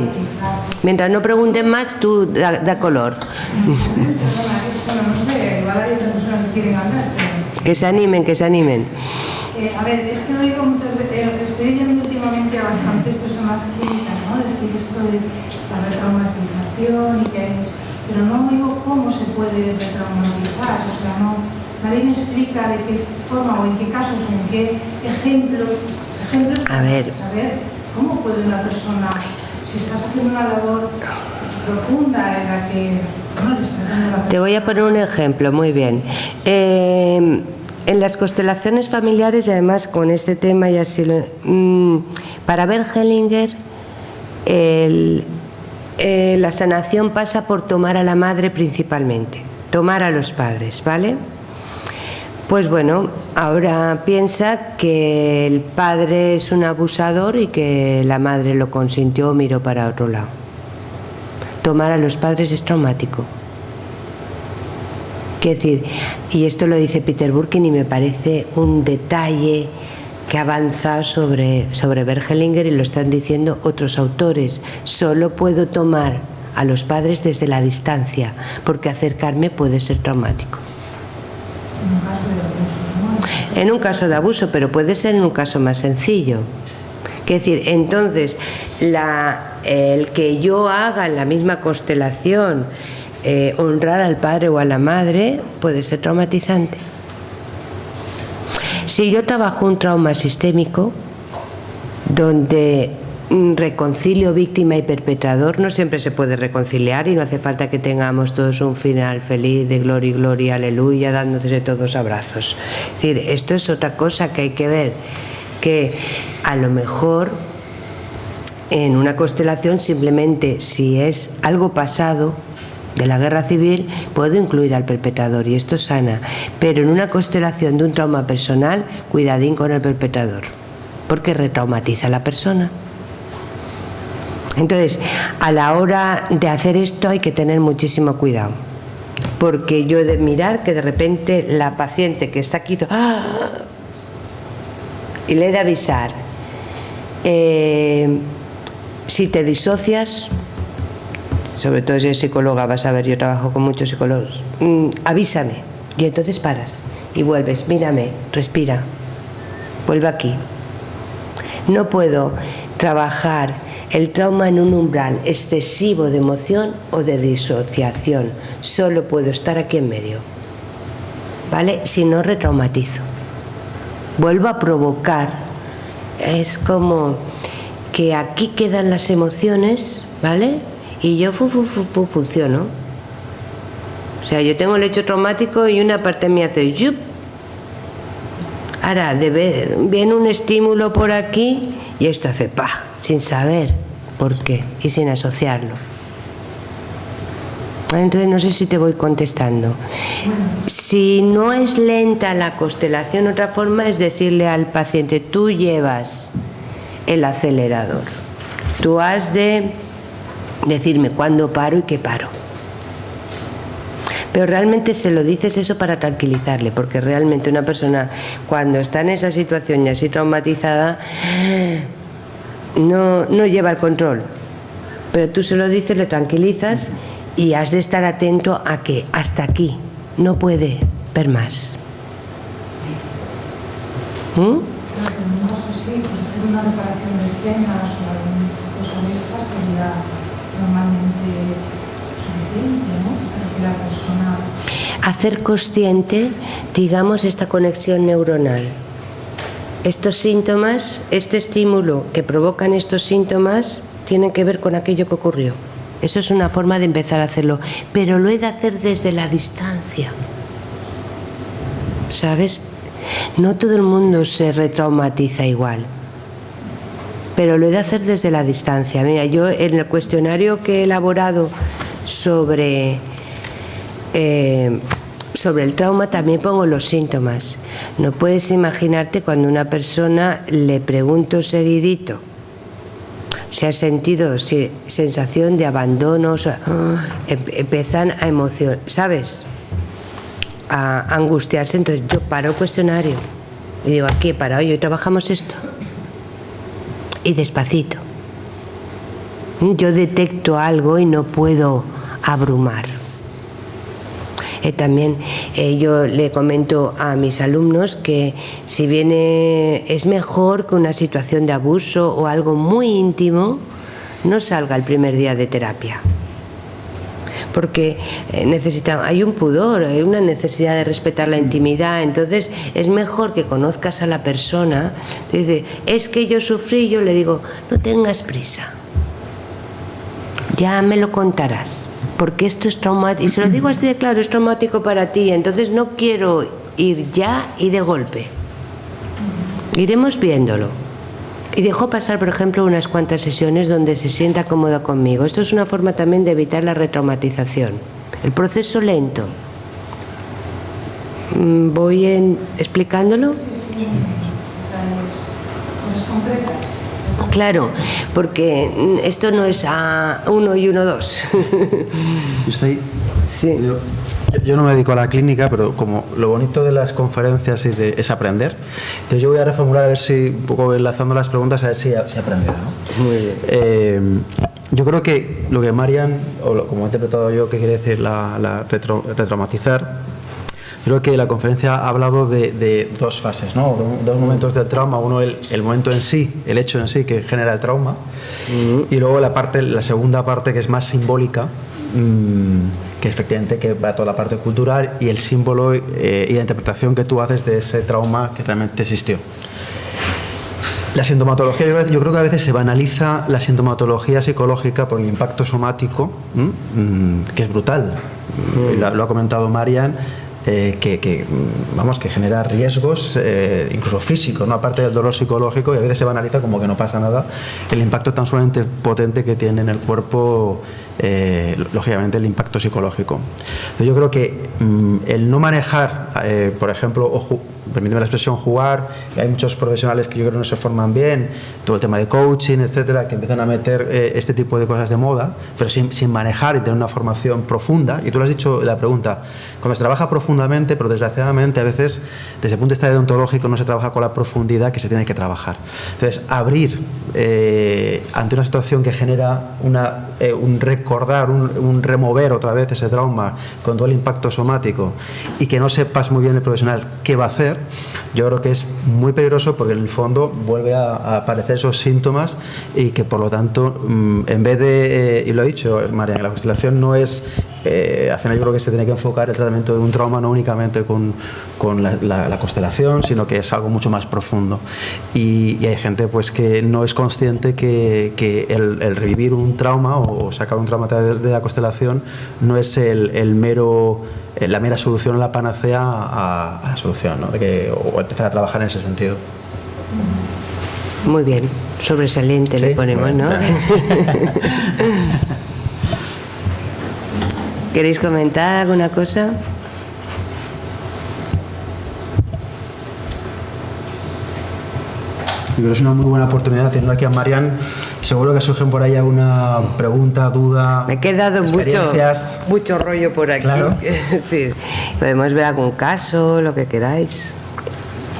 Mientras no pregunten más, tú da color. Perdona, no sé, igual hay otras personas que quieren hablar, pero... Que se animen, que se animen. A ver, es que oigo muchas veces, estoy oyendo últimamente a bastantes personas clínicas, ¿no? Decir esto de la retraumatización y que hay mucho, pero no oigo cómo se puede retraumatizar, o sea, no, nadie me explica de qué forma o en qué casos o en qué ejemplos A ver. saber cómo puede una persona, si estás haciendo una labor profunda en la que, bueno, le estás dando la... Te voy a poner un ejemplo, muy bien. En las constelaciones familiares, y además con este tema, y así para Bert Hellinger, la sanación pasa por tomar a la madre principalmente, tomar a los padres, ¿vale? Pues bueno, ahora piensa que el padre es un abusador y que la madre lo consintió o miró para otro lado. Tomar a los padres es traumático. Quiero decir, y esto lo dice Peter Burkin y me parece un detalle que avanza sobre Bert Hellinger, y lo están diciendo otros autores. Solo puedo tomar a los padres desde la distancia, porque acercarme puede ser traumático. En un caso de abuso, pero puede ser en un caso más sencillo. Quiero decir, entonces, el que yo haga en la misma constelación honrar al padre o a la madre puede ser traumatizante. Si yo trabajo un trauma sistémico donde reconcilio víctima y perpetrador, no siempre se puede reconciliar y no hace falta que tengamos todos un final feliz de gloria y gloria, aleluya, dándose todos abrazos. Es decir, esto es otra cosa que hay que ver, que a lo mejor en una constelación simplemente, si es algo pasado de la guerra civil, puedo incluir al perpetrador y esto sana, pero en una constelación de un trauma personal, cuidadín con el perpetrador, porque retraumatiza a la persona. Entonces, a la hora de hacer esto hay que tener muchísimo cuidado, porque yo he de mirar que de repente la paciente que está aquí y le he de avisar, si te disocias, sobre todo si eres psicóloga, vas a ver, yo trabajo con muchos psicólogos, avísame, y entonces paras y vuelves, mírame, respira, vuelve aquí. No puedo trabajar el trauma en un umbral excesivo de emoción o de disociación. Solo puedo estar aquí en medio, ¿vale? Si no, retraumatizo. Vuelvo a provocar. Es como que aquí quedan las emociones, ¿vale? Y yo funciono. O sea, yo tengo el hecho traumático y una parte mía hace ¡yup! Ahora, viene un estímulo por aquí y esto hace ¡pa! Sin saber por qué y sin asociarlo. Entonces no sé si te voy contestando. Si no es lenta la constelación, otra forma es decirle al paciente: tú llevas el acelerador, tú has de decirme cuándo paro y qué paro. Pero realmente se lo dices eso para tranquilizarle, porque realmente una persona cuando está en esa situación y así traumatizada no lleva el control. Pero tú se lo dices, le tranquilizas y has de estar atento a que hasta aquí no puede ver más. Claro, no sé si hacer una reparación de escenas o alguna cosa de esta sería normalmente suficiente, ¿no? Para que la persona... Hacer consciente, digamos, esta conexión neuronal. Estos síntomas, este estímulo que provocan estos síntomas, tienen que ver con aquello que ocurrió. Eso es una forma de empezar a hacerlo, pero lo he de hacer desde la distancia. ¿Sabes? No todo el mundo se retraumatiza igual, pero lo he de hacer desde la distancia. Mira, yo en el cuestionario que he elaborado sobre el trauma también pongo los síntomas. No puedes imaginarte cuando una persona le pregunto seguidito si ha sentido sensación de abandono, o sea, empiezan a emocionar, ¿sabes? A angustiarse. Entonces yo paro el cuestionario y digo: aquí he parado, hoy trabajamos esto. Y despacito. Yo detecto algo y no puedo abrumar. También yo le comento a mis alumnos que si viene, es mejor que una situación de abuso o algo muy íntimo no salga el primer día de terapia, porque hay un pudor, hay una necesidad de respetar la intimidad. Entonces es mejor que conozcas a la persona. Dice: es que yo sufrí. Yo le digo: no tengas prisa, ya me lo contarás, porque esto es traumático. Y se lo digo así de claro: es traumático para ti, entonces no quiero ir ya y de golpe. Iremos viéndolo. Y dejo pasar, por ejemplo, unas cuantas sesiones donde se sienta cómoda conmigo. Esto es una forma también de evitar la retraumatización. El proceso lento. ¿Voy explicándolo? Sí, cosas concretas. Claro, porque esto no es a 1 y 1, 2. Sí. Yo no me dedico a la clínica, pero como lo bonito de las conferencias es aprender, entonces yo voy a reformular a ver si, un poco enlazando las preguntas, a ver si aprendido, ¿no? Muy bien. Yo creo que lo que Marian, como he interpretado yo, que quiere decir retraumatizar, creo que la conferencia ha hablado de dos fases, ¿no? Dos momentos del trauma. Uno, el momento en sí, el hecho en sí que genera el trauma, y luego la segunda parte, que es más simbólica, que efectivamente que va a toda la parte cultural y el símbolo y la interpretación que tú haces de ese trauma que realmente existió. La sintomatología, yo creo que a veces se banaliza la sintomatología psicológica por el impacto somático, que es brutal. Lo ha comentado Marian. Que genera riesgos incluso físicos, ¿no? Aparte del dolor psicológico, y a veces se banaliza como que no pasa nada el impacto tan sumamente potente que tiene en el cuerpo, lógicamente, el impacto psicológico. Yo creo que el no manejar, por ejemplo, permíteme la expresión, jugar, hay muchos profesionales que yo creo que no se forman bien, todo el tema de coaching, etcétera, que empiezan a meter este tipo de cosas de moda, pero sin manejar y tener una formación profunda. Y tú lo has dicho en la pregunta, cuando se trabaja profundamente, pero desgraciadamente a veces desde el punto de vista deontológico no se trabaja con la profundidad que se tiene que trabajar. Entonces, abrir ante una situación que genera un recordar, un remover otra vez ese trauma con todo el impacto somático, y que no sepas muy bien el profesional qué va a hacer, mujer, yo creo que es muy peligroso porque en el fondo vuelve a aparecer esos síntomas y que por lo tanto, en vez de, y lo ha dicho María, la constelación no es, al final yo creo que se tiene que enfocar el tratamiento de un trauma no únicamente con la constelación, sino que es algo mucho más profundo. Y hay gente pues que no es consciente que el revivir un trauma o sacar un trauma de la constelación no es la mera solución, la panacea a la solución, ¿no? O empezar a trabajar en ese sentido. Muy bien, sobresaliente, ¿sí? Le ponemos, ¿no? ¿Queréis comentar alguna cosa? Yo creo que es una muy buena oportunidad, teniendo aquí a Marian. Seguro que surgen por ahí alguna pregunta, duda. Me he quedado mucho rollo por aquí. Claro. Sí. Podemos ver algún caso, lo que queráis.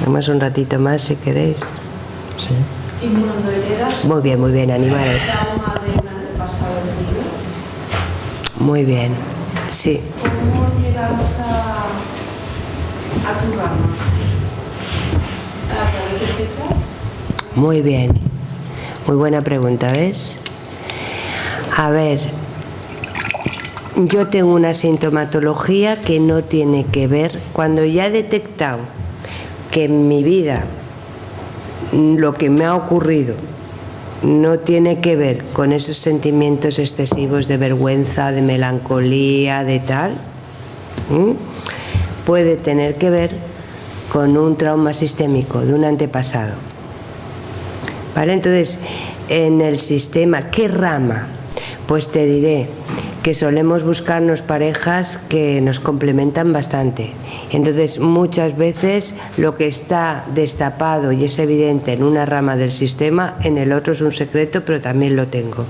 Vemos un ratito más si queréis. Sí. ¿Y cuando heredas? Muy bien, animaros. ¿Trauma de un antepasado vivido? Muy bien, sí. ¿Cómo llegas a tu rama? ¿A través de fechas? Muy bien, muy buena pregunta, ¿ves? A ver, yo tengo una sintomatología que no tiene que ver, cuando ya he detectado que en mi vida lo que me ha ocurrido no tiene que ver con esos sentimientos excesivos de vergüenza, de melancolía, de tal, puede tener que ver con un trauma sistémico de un antepasado. ¿Vale? Entonces, en el sistema, ¿qué rama? Pues te diré que solemos buscarnos parejas que nos complementan bastante. Entonces, muchas veces lo que está destapado y es evidente en una rama del sistema, en el otro es un secreto, pero también lo tengo.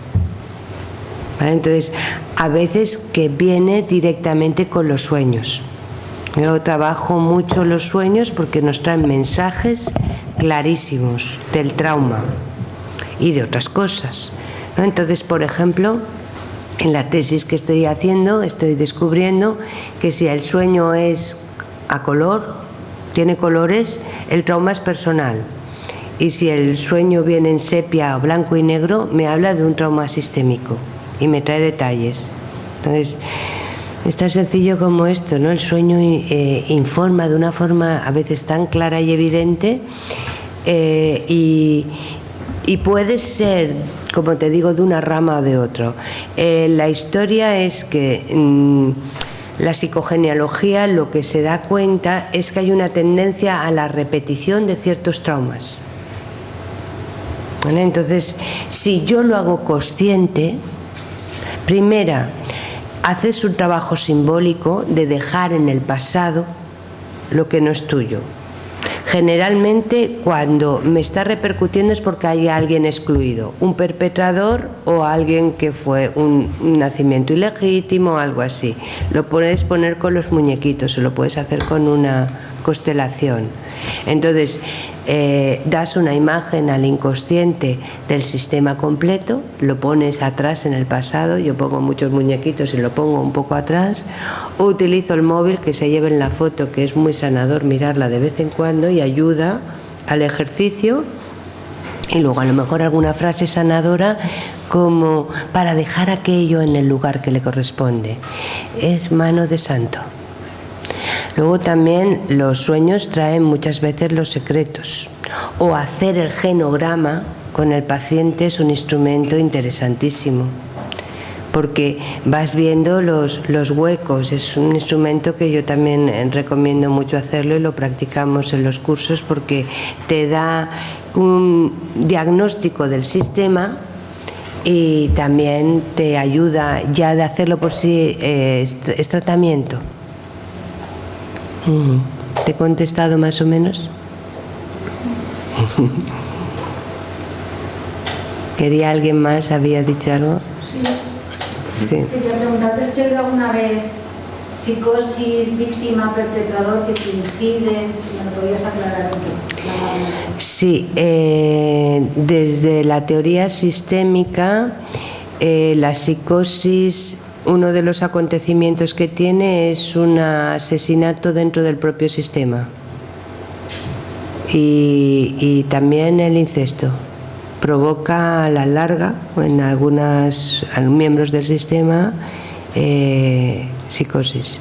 ¿Vale? Entonces, a veces que viene directamente con los sueños. Yo trabajo mucho los sueños porque nos traen mensajes clarísimos del trauma y de otras cosas, ¿no? Entonces, por ejemplo, en la tesis que estoy haciendo, estoy descubriendo que si el sueño es a color, tiene colores, el trauma es personal. Y si el sueño viene en sepia, blanco y negro, me habla de un trauma sistémico y me trae detalles. Entonces, es tan sencillo como esto, ¿no? El sueño informa de una forma a veces tan clara y evidente y puede ser, como te digo, de una rama o de otro. La historia es que la psicogenealogía lo que se da cuenta es que hay una tendencia a la repetición de ciertos traumas. ¿Vale? Entonces, si yo lo hago consciente, primera, haces un trabajo simbólico de dejar en el pasado lo que no es tuyo. Generalmente cuando me está repercutiendo es porque hay alguien excluido, un perpetrador o alguien que fue un nacimiento ilegítimo o algo así. Lo puedes poner con los muñequitos o lo puedes hacer con una constelación. Entonces, das una imagen al inconsciente del sistema completo, lo pones atrás en el pasado, yo pongo muchos muñequitos y lo pongo un poco atrás, o utilizo el móvil que se lleve en la foto, que es muy sanador mirarla de vez en cuando y ayuda al ejercicio, y luego a lo mejor alguna frase sanadora como para dejar aquello en el lugar que le corresponde. Es mano de santo. Luego también los sueños traen muchas veces los secretos, o hacer el genograma con el paciente es un instrumento interesantísimo, porque vas viendo los huecos. Es un instrumento que yo también recomiendo mucho hacerlo y lo practicamos en los cursos porque te da un diagnóstico del sistema y también te ayuda ya de hacerlo por sí, es tratamiento. ¿Te he contestado más o menos? ¿Quería alguien más? ¿Había dicho algo? Sí. Quería preguntarte, ¿es que hay alguna vez psicosis, víctima, perpetrador que te incide? Si me lo podías aclarar un poco. Sí, desde la teoría sistémica, la psicosis, uno de los acontecimientos que tiene es un asesinato dentro del propio sistema. Y también el incesto provoca a la larga en algunos miembros del sistema psicosis.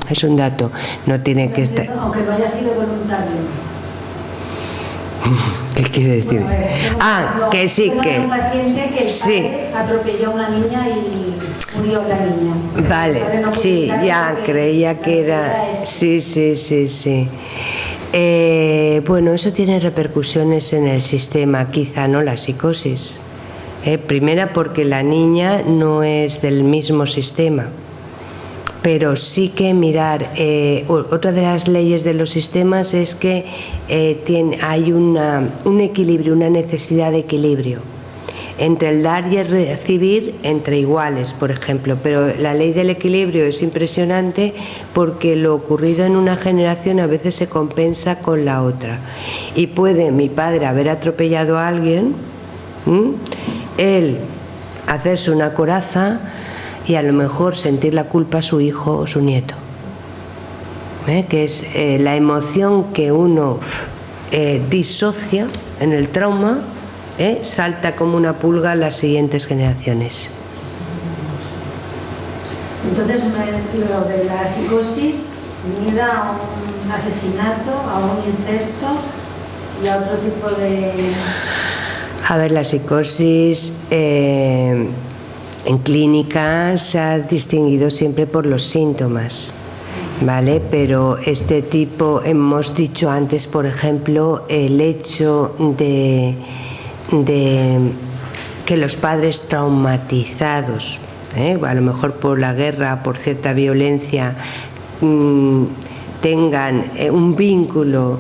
Es un dato, no tiene que estar... Aunque no haya sido voluntario. ¿Qué quiere decir? Que sí, que... Un paciente que el padre atropelló a una niña y murió la niña. Vale, sí, ya creía que era... Sí. Bueno, eso tiene repercusiones en el sistema, quizá no la psicosis. Primera, porque la niña no es del mismo sistema. Pero sí que mirar, otra de las leyes de los sistemas es que hay un equilibrio, una necesidad de equilibrio entre el dar y el recibir entre iguales, por ejemplo. Pero la ley del equilibrio es impresionante porque lo ocurrido en una generación a veces se compensa con la otra. Y puede mi padre haber atropellado a alguien, él hacerse una coraza y a lo mejor sentir la culpa a su hijo o su nieto, que es la emoción que uno disocia en el trauma, salta como una pulga a las siguientes generaciones. Entonces, lo de la psicosis unida a un asesinato, a un incesto y a otro tipo de... A ver, la psicosis... en clínica se ha distinguido siempre por los síntomas, ¿vale? Pero este tipo, hemos dicho antes, por ejemplo, el hecho de que los padres traumatizados, a lo mejor por la guerra, por cierta violencia, tengan un vínculo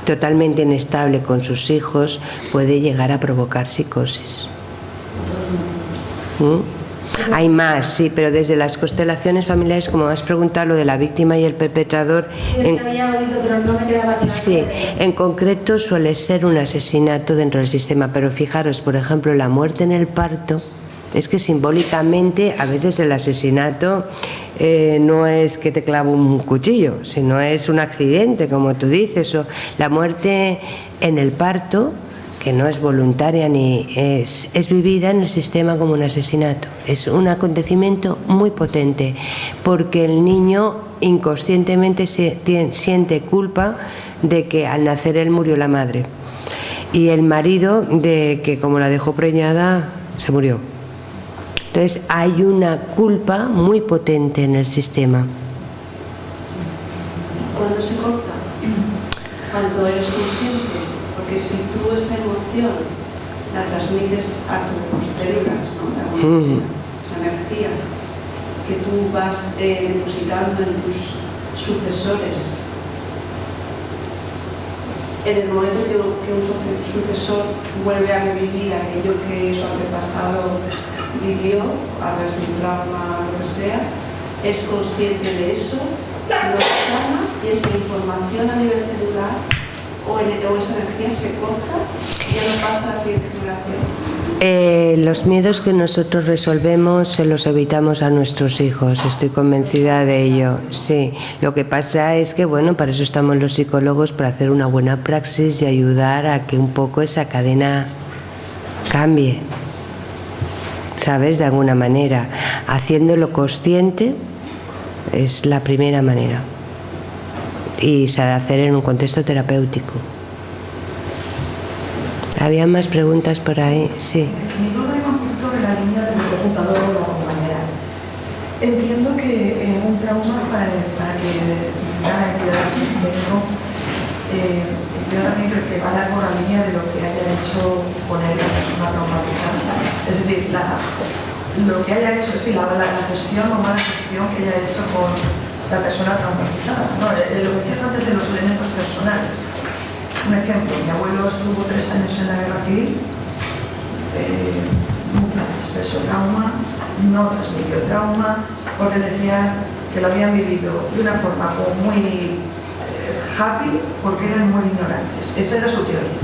totalmente inestable con sus hijos, puede llegar a provocar psicosis. Hay más, sí, pero desde las constelaciones familiares, como has preguntado, lo de la víctima y el perpetrador... Sí, es que había oído, pero no me quedaba claro. Sí, en concreto suele ser un asesinato dentro del sistema, pero fijaros, por ejemplo, la muerte en el parto, es que simbólicamente a veces el asesinato no es que te clavo un cuchillo, sino es un accidente, como tú dices, o la muerte en el parto, que no es voluntaria ni es vivida en el sistema como un asesinato. Es un acontecimiento muy potente porque el niño inconscientemente siente culpa de que al nacer él murió la madre y el marido de que como la dejó preñada se murió. Entonces hay una culpa muy potente en el sistema. ¿Cuándo se corta? Cuando eres consciente. Porque si tú esa emoción la transmites a tus células, ¿no? Esa energía que tú vas depositando en tus sucesores, en el momento que un sucesor vuelve a revivir aquello que su antepasado vivió a través de un trauma o lo que sea, es consciente de eso, lo sana y esa información a nivel celular o esa energía se corta y ya no pasa a la siguiente generación. Los miedos que nosotros resolvemos se los evitamos a nuestros hijos, estoy convencida de ello, sí. Lo que pasa es que, bueno, para eso estamos los psicólogos, para hacer una buena praxis y ayudar a que un poco esa cadena cambie, ¿sabes? De alguna manera, haciéndolo consciente es la primera manera. Y se ha de hacer en un contexto terapéutico. ¿Había más preguntas por ahí? Sí. Mi duda iba un poquito en la línea del computador o la compañera. Entiendo que un trauma para que la entidad sistémico, yo también creo que va a dar por la línea de lo que haya hecho con él la persona traumatizada. Es decir, lo que haya hecho, sí, la gestión o mala gestión que haya hecho con la persona traumatizada, ¿no? Lo que decías antes de los elementos personales. Un ejemplo, mi abuelo estuvo 3 años en la guerra civil, nunca expresó trauma, no transmitió trauma, porque decía que lo habían vivido de una forma como muy happy, porque eran muy ignorantes. Esa era su teoría.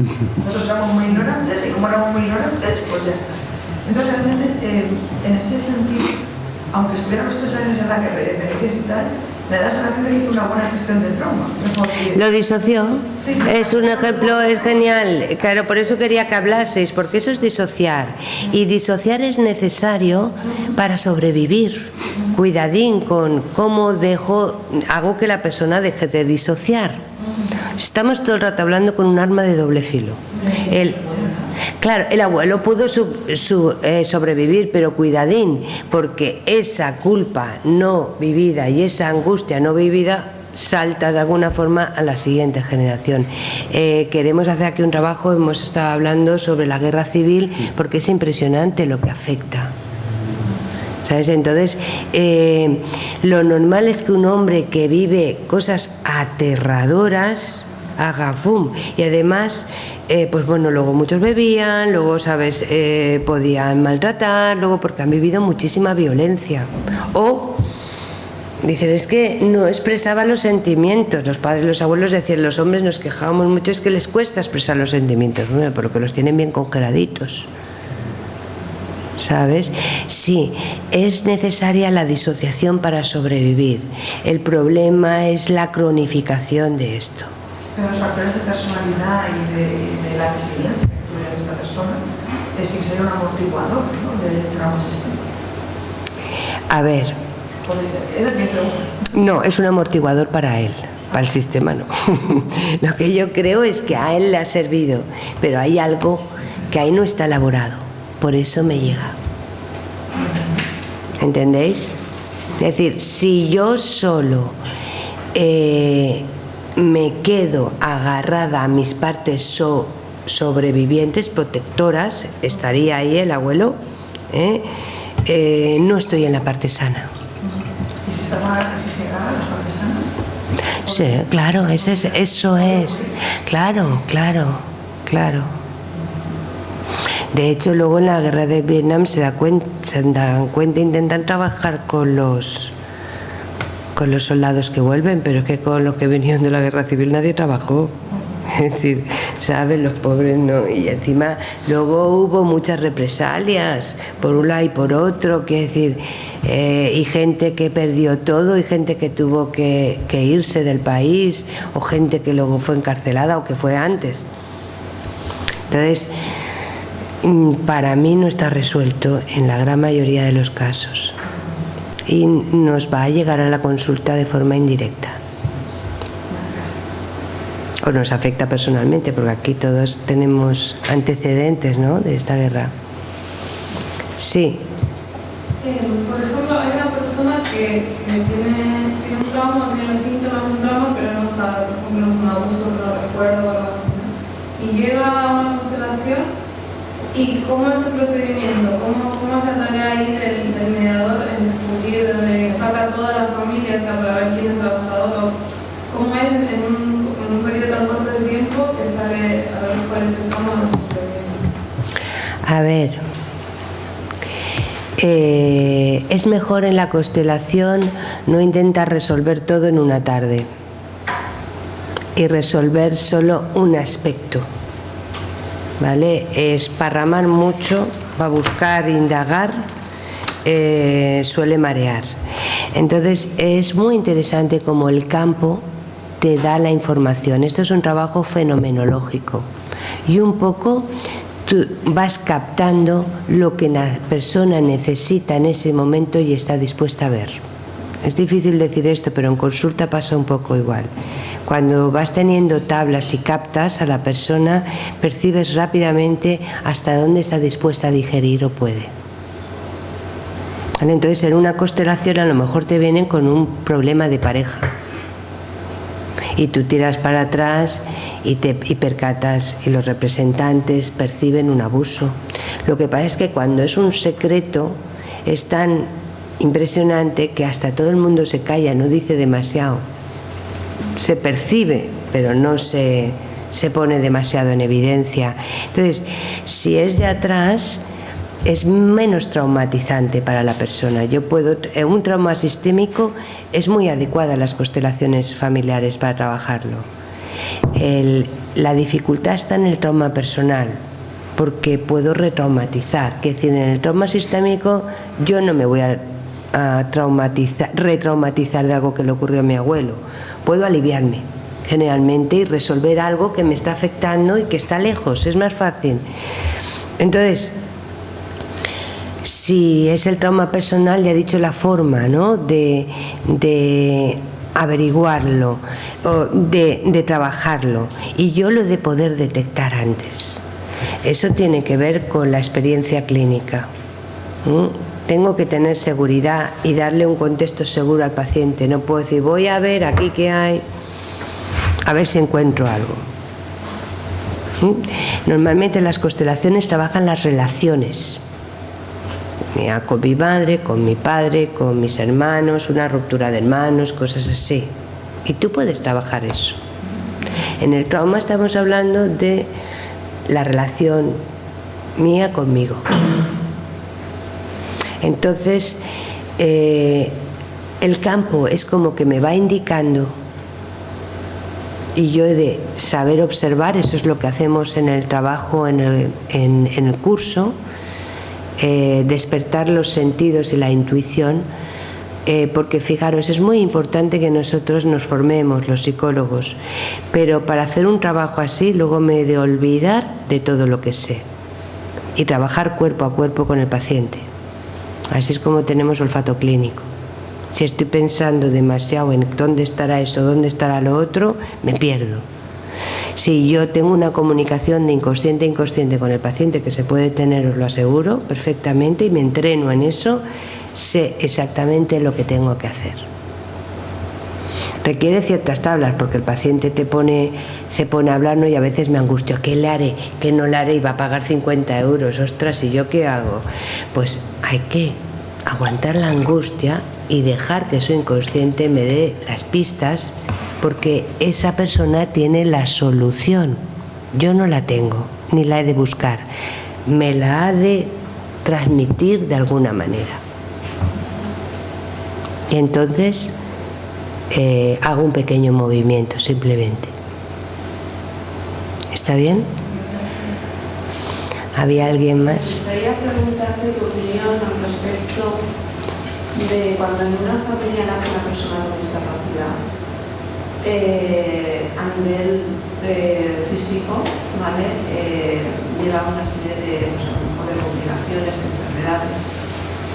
Nosotros éramos muy ignorantes y como éramos muy ignorantes, pues ya está. Entonces realmente, en ese sentido, aunque estuviéramos 3 años en la guerra y tal, me da la sensación de que hizo una buena gestión del trauma. Lo disoció. Sí. Es un ejemplo, es genial. Claro, por eso quería que hablaseis, porque eso es disociar. Y disociar es necesario para sobrevivir. Cuidadín con cómo hago que la persona deje de disociar. Estamos todo el rato hablando con un arma de doble filo. Claro, el abuelo pudo sobrevivir, pero cuidadín, porque esa culpa no vivida y esa angustia no vivida salta de alguna forma a la siguiente generación. Queremos hacer aquí un trabajo, hemos estado hablando sobre la guerra civil, porque es impresionante lo que afecta. ¿Sabes? Entonces, lo normal es que un hombre que vive cosas aterradoras haga ¡fum! Y además, pues bueno, luego muchos bebían, luego, ¿sabes?, podían maltratar, luego porque han vivido muchísima violencia. O dicen, es que no expresaba los sentimientos. Los padres, los abuelos decían, los hombres nos quejábamos mucho, es que les cuesta expresar los sentimientos, bueno, porque los tienen bien congeladitos. ¿Sabes? Sí, es necesaria la disociación para sobrevivir. El problema es la cronificación de esto. Pero los factores de personalidad y de la resiliencia que tuviera esta persona sí que sería un amortiguador, ¿no?, del trauma sistémico. A ver. Esa es mi pregunta. No, es un amortiguador para él. Para el sistema no. Lo que yo creo es que a él le ha servido, pero hay algo que ahí no está elaborado. Por eso me llega. ¿Entendéis? Es decir, si yo solo me quedo agarrada a mis partes sobrevivientes, protectoras, estaría ahí el abuelo, no estoy en la parte sana. ¿Y si se agarra las partes sanas? Sí, claro, eso es. Claro. De hecho, luego en la guerra de Vietnam se dan cuenta, intentan trabajar con los soldados que vuelven, pero es que con los que vinieron de la guerra civil nadie trabajó. Es decir, ¿saben? Los pobres no. Y encima luego hubo muchas represalias, por un lado y por otro, que es decir, y gente que perdió todo, y gente que tuvo que irse del país, o gente que luego fue encarcelada o que fue antes. Entonces, para mí no está resuelto en la gran mayoría de los casos y nos va a llegar a la consulta de forma indirecta o nos afecta personalmente, porque aquí todos tenemos antecedentes, ¿no?, de esta guerra. Sí. Por ejemplo, hay una persona que tiene un trauma, tiene los síntomas de un trauma, pero no sabe, por ejemplo, es un abuso, no recuerdo o algo así, ¿no? Y llega a una constelación. ¿Y cómo es el procedimiento? ¿Cómo es la tarea ahí del mediador en discutir, de sacar a toda la familia, o sea, para ver quién es el abusador? ¿Cómo es en un periodo tan corto de tiempo que sale a ver cuál es el trauma de la constelación? A ver, es mejor en la constelación no intentar resolver todo en una tarde y resolver solo un aspecto. ¿Vale? Esparramar mucho, va a buscar, indagar, suele marear. Entonces es muy interesante cómo el campo te da la información. Esto es un trabajo fenomenológico y un poco tú vas captando lo que la persona necesita en ese momento y está dispuesta a ver. Es difícil decir esto, pero en consulta pasa un poco igual. Cuando vas teniendo tablas y captas a la persona, percibes rápidamente hasta dónde está dispuesta a digerir o puede. ¿Vale? Entonces, en una constelación a lo mejor te vienen con un problema de pareja. Y tú tiras para atrás y percatas, y los representantes perciben un abuso. Lo que pasa es que cuando es un secreto, es tan impresionante que hasta todo el mundo se calla, no dice demasiado. Se percibe, pero no se pone demasiado en evidencia. Entonces, si es de atrás, es menos traumatizante para la persona. Un trauma sistémico es muy adecuada a las constelaciones familiares para trabajarlo. La dificultad está en el trauma personal, porque puedo retraumatizar. Es decir, en el trauma sistémico yo no me voy a retraumatizar de algo que le ocurrió a mi abuelo. Puedo aliviarme, generalmente, y resolver algo que me está afectando y que está lejos, es más fácil. Entonces, si es el trauma personal, ya he dicho la forma, ¿no?, de averiguarlo, o de trabajarlo, y yo lo he de poder detectar antes. Eso tiene que ver con la experiencia clínica. Tengo que tener seguridad y darle un contexto seguro al paciente. No puedo decir, voy a ver aquí qué hay, a ver si encuentro algo. Normalmente las constelaciones trabajan las relaciones. Con mi madre, con mi padre, con mis hermanos, una ruptura de hermanos, cosas así. Y tú puedes trabajar eso. En el trauma estamos hablando de la relación mía conmigo. Entonces, el campo es como que me va indicando y yo he de saber observar. Eso es lo que hacemos en el trabajo, en el curso, despertar los sentidos y la intuición, porque fijaros, es muy importante que nosotros nos formemos, los psicólogos, pero para hacer un trabajo así luego me he de olvidar de todo lo que sé y trabajar cuerpo a cuerpo con el paciente. Así es como tenemos olfato clínico. Si estoy pensando demasiado en dónde estará esto, dónde estará lo otro, me pierdo. Si yo tengo una comunicación de inconsciente a inconsciente con el paciente, que se puede tener, os lo aseguro perfectamente, y me entreno en eso, sé exactamente lo que tengo que hacer. Requiere ciertas tablas, porque el paciente se pone a hablar, ¿no? Y a veces me angustio, ¿qué le haré? ¿Qué no le haré? Y va a pagar 50 euros, ostras, ¿y yo qué hago? Pues hay que aguantar la angustia y dejar que su inconsciente me dé las pistas, porque esa persona tiene la solución. Yo no la tengo, ni la he de buscar. Me la ha de transmitir de alguna manera. Y entonces hago un pequeño movimiento, simplemente. ¿Está bien? ¿Había alguien más? Me gustaría preguntarte tu opinión al respecto de cuando en una familia nace una persona con discapacidad, a nivel físico, ¿vale? Lleva una serie de complicaciones, de enfermedades.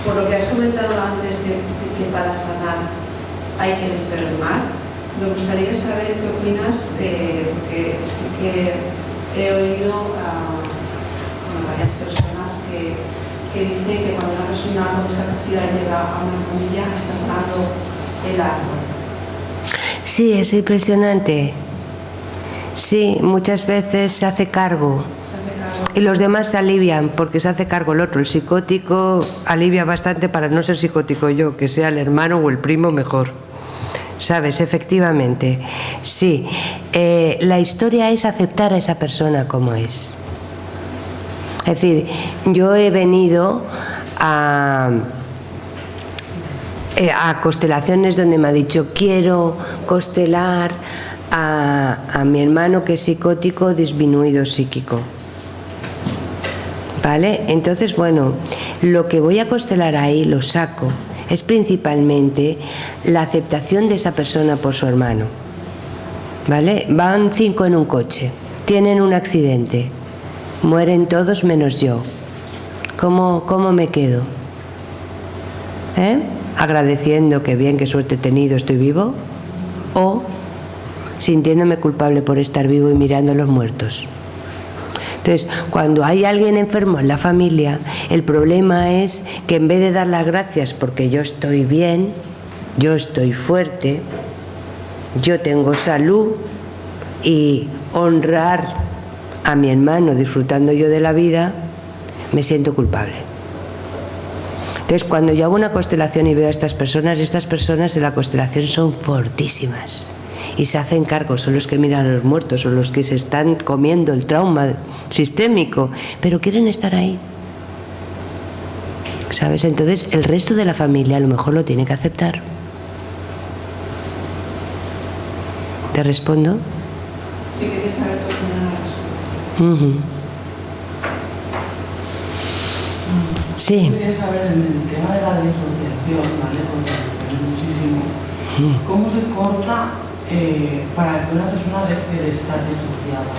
Por lo que has comentado antes, que para sanar hay que enfermar, me gustaría saber qué opinas, porque sí que he oído a varias personas que dicen que cuando una persona con discapacidad llega a una familia está sanando el árbol. Sí, es impresionante. Sí, muchas veces se hace cargo. Y los demás se alivian porque se hace cargo el otro. El psicótico alivia bastante para no ser psicótico yo, que sea el hermano o el primo mejor. ¿Sabes? Efectivamente. Sí. La historia es aceptar a esa persona como es. Es decir, yo he venido a constelaciones donde me ha dicho, quiero constelar a mi hermano que es psicótico disminuido psíquico. ¿Vale? Entonces, bueno, lo que voy a constelar ahí, lo saco, es principalmente la aceptación de esa persona por su hermano. ¿Vale? Van 5 en un coche, tienen un accidente, mueren todos menos yo. ¿Cómo me quedo? Agradeciendo que bien, qué suerte he tenido, estoy vivo, o sintiéndome culpable por estar vivo y mirando a los muertos. Entonces, cuando hay alguien enfermo en la familia, el problema es que en vez de dar las gracias porque yo estoy bien, yo estoy fuerte, yo tengo salud, y honrar a mi hermano disfrutando yo de la vida, me siento culpable. Entonces, cuando yo hago una constelación y veo a estas personas en la constelación son fortísimas y se hacen cargo, son los que miran a los muertos, son los que se están comiendo el trauma sistémico, pero quieren estar ahí. ¿Sabes? Entonces, el resto de la familia a lo mejor lo tiene que aceptar. ¿Te respondo? Sí, quería saber tu opinión. Sí. Yo quería saber en el tema de la disociación, ¿vale? Porque se ve muchísimo. ¿Cómo se corta para que una persona deje de estar disociada?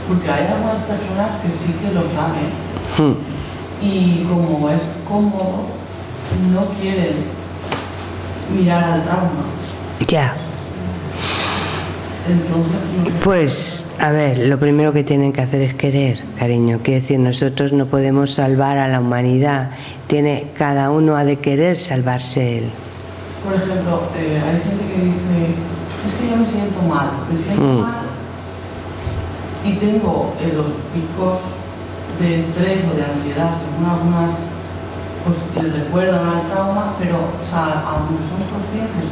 Porque hay algunas personas que sí que lo saben y como es cómodo, no quieren mirar al trauma. Ya. Entonces, no sé. Pues, a ver, lo primero que tienen que hacer es querer, cariño. Quiere decir, nosotros no podemos salvar a la humanidad. Cada uno ha de querer salvarse él. Por ejemplo, hay gente que dice, es que yo me siento mal y tengo los picos de estrés o de ansiedad, según algunas, pues les recuerdan al trauma, pero, o sea, aunque son conscientes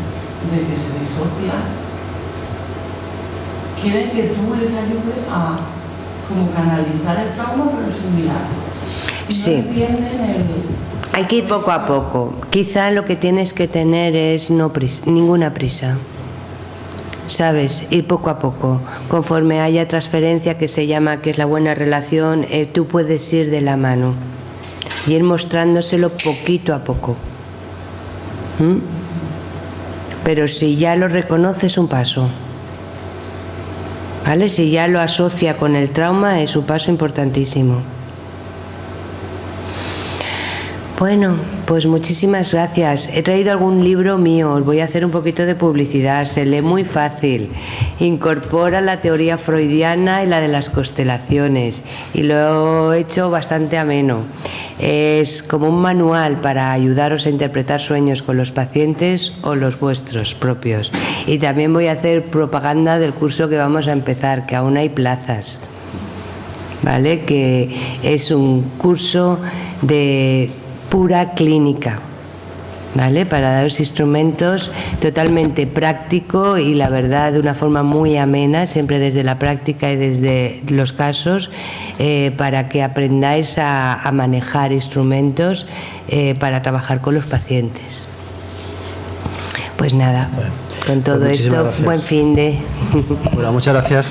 de que se disocian, quieren que tú les ayudes a como canalizar el trauma, pero sin mirarlo. No Sí. entienden Hay que ir poco a poco. Quizá lo que tienes que tener es ninguna prisa. ¿Sabes? Ir poco a poco. Conforme haya transferencia, que se llama, que es la buena relación, tú puedes ir de la mano. Y ir mostrándoselo poquito a poco. Pero si ya lo reconoces, un paso. ¿Vale? Si ya lo asocia con el trauma, es un paso importantísimo. Bueno, pues muchísimas gracias. He traído algún libro mío, os voy a hacer un poquito de publicidad, se lee muy fácil. Incorpora la teoría freudiana y la de las constelaciones y lo he hecho bastante ameno. Es como un manual para ayudaros a interpretar sueños con los pacientes o los vuestros propios. Y también voy a hacer propaganda del curso que vamos a empezar, que aún hay plazas. ¿Vale? Que es un curso de pura clínica, ¿vale? Para daros instrumentos totalmente práctico y la verdad de una forma muy amena, siempre desde la práctica y desde los casos, para que aprendáis a manejar instrumentos para trabajar con los pacientes. Pues nada, con todo esto, gracias. buen fin de... Bueno, muchas gracias.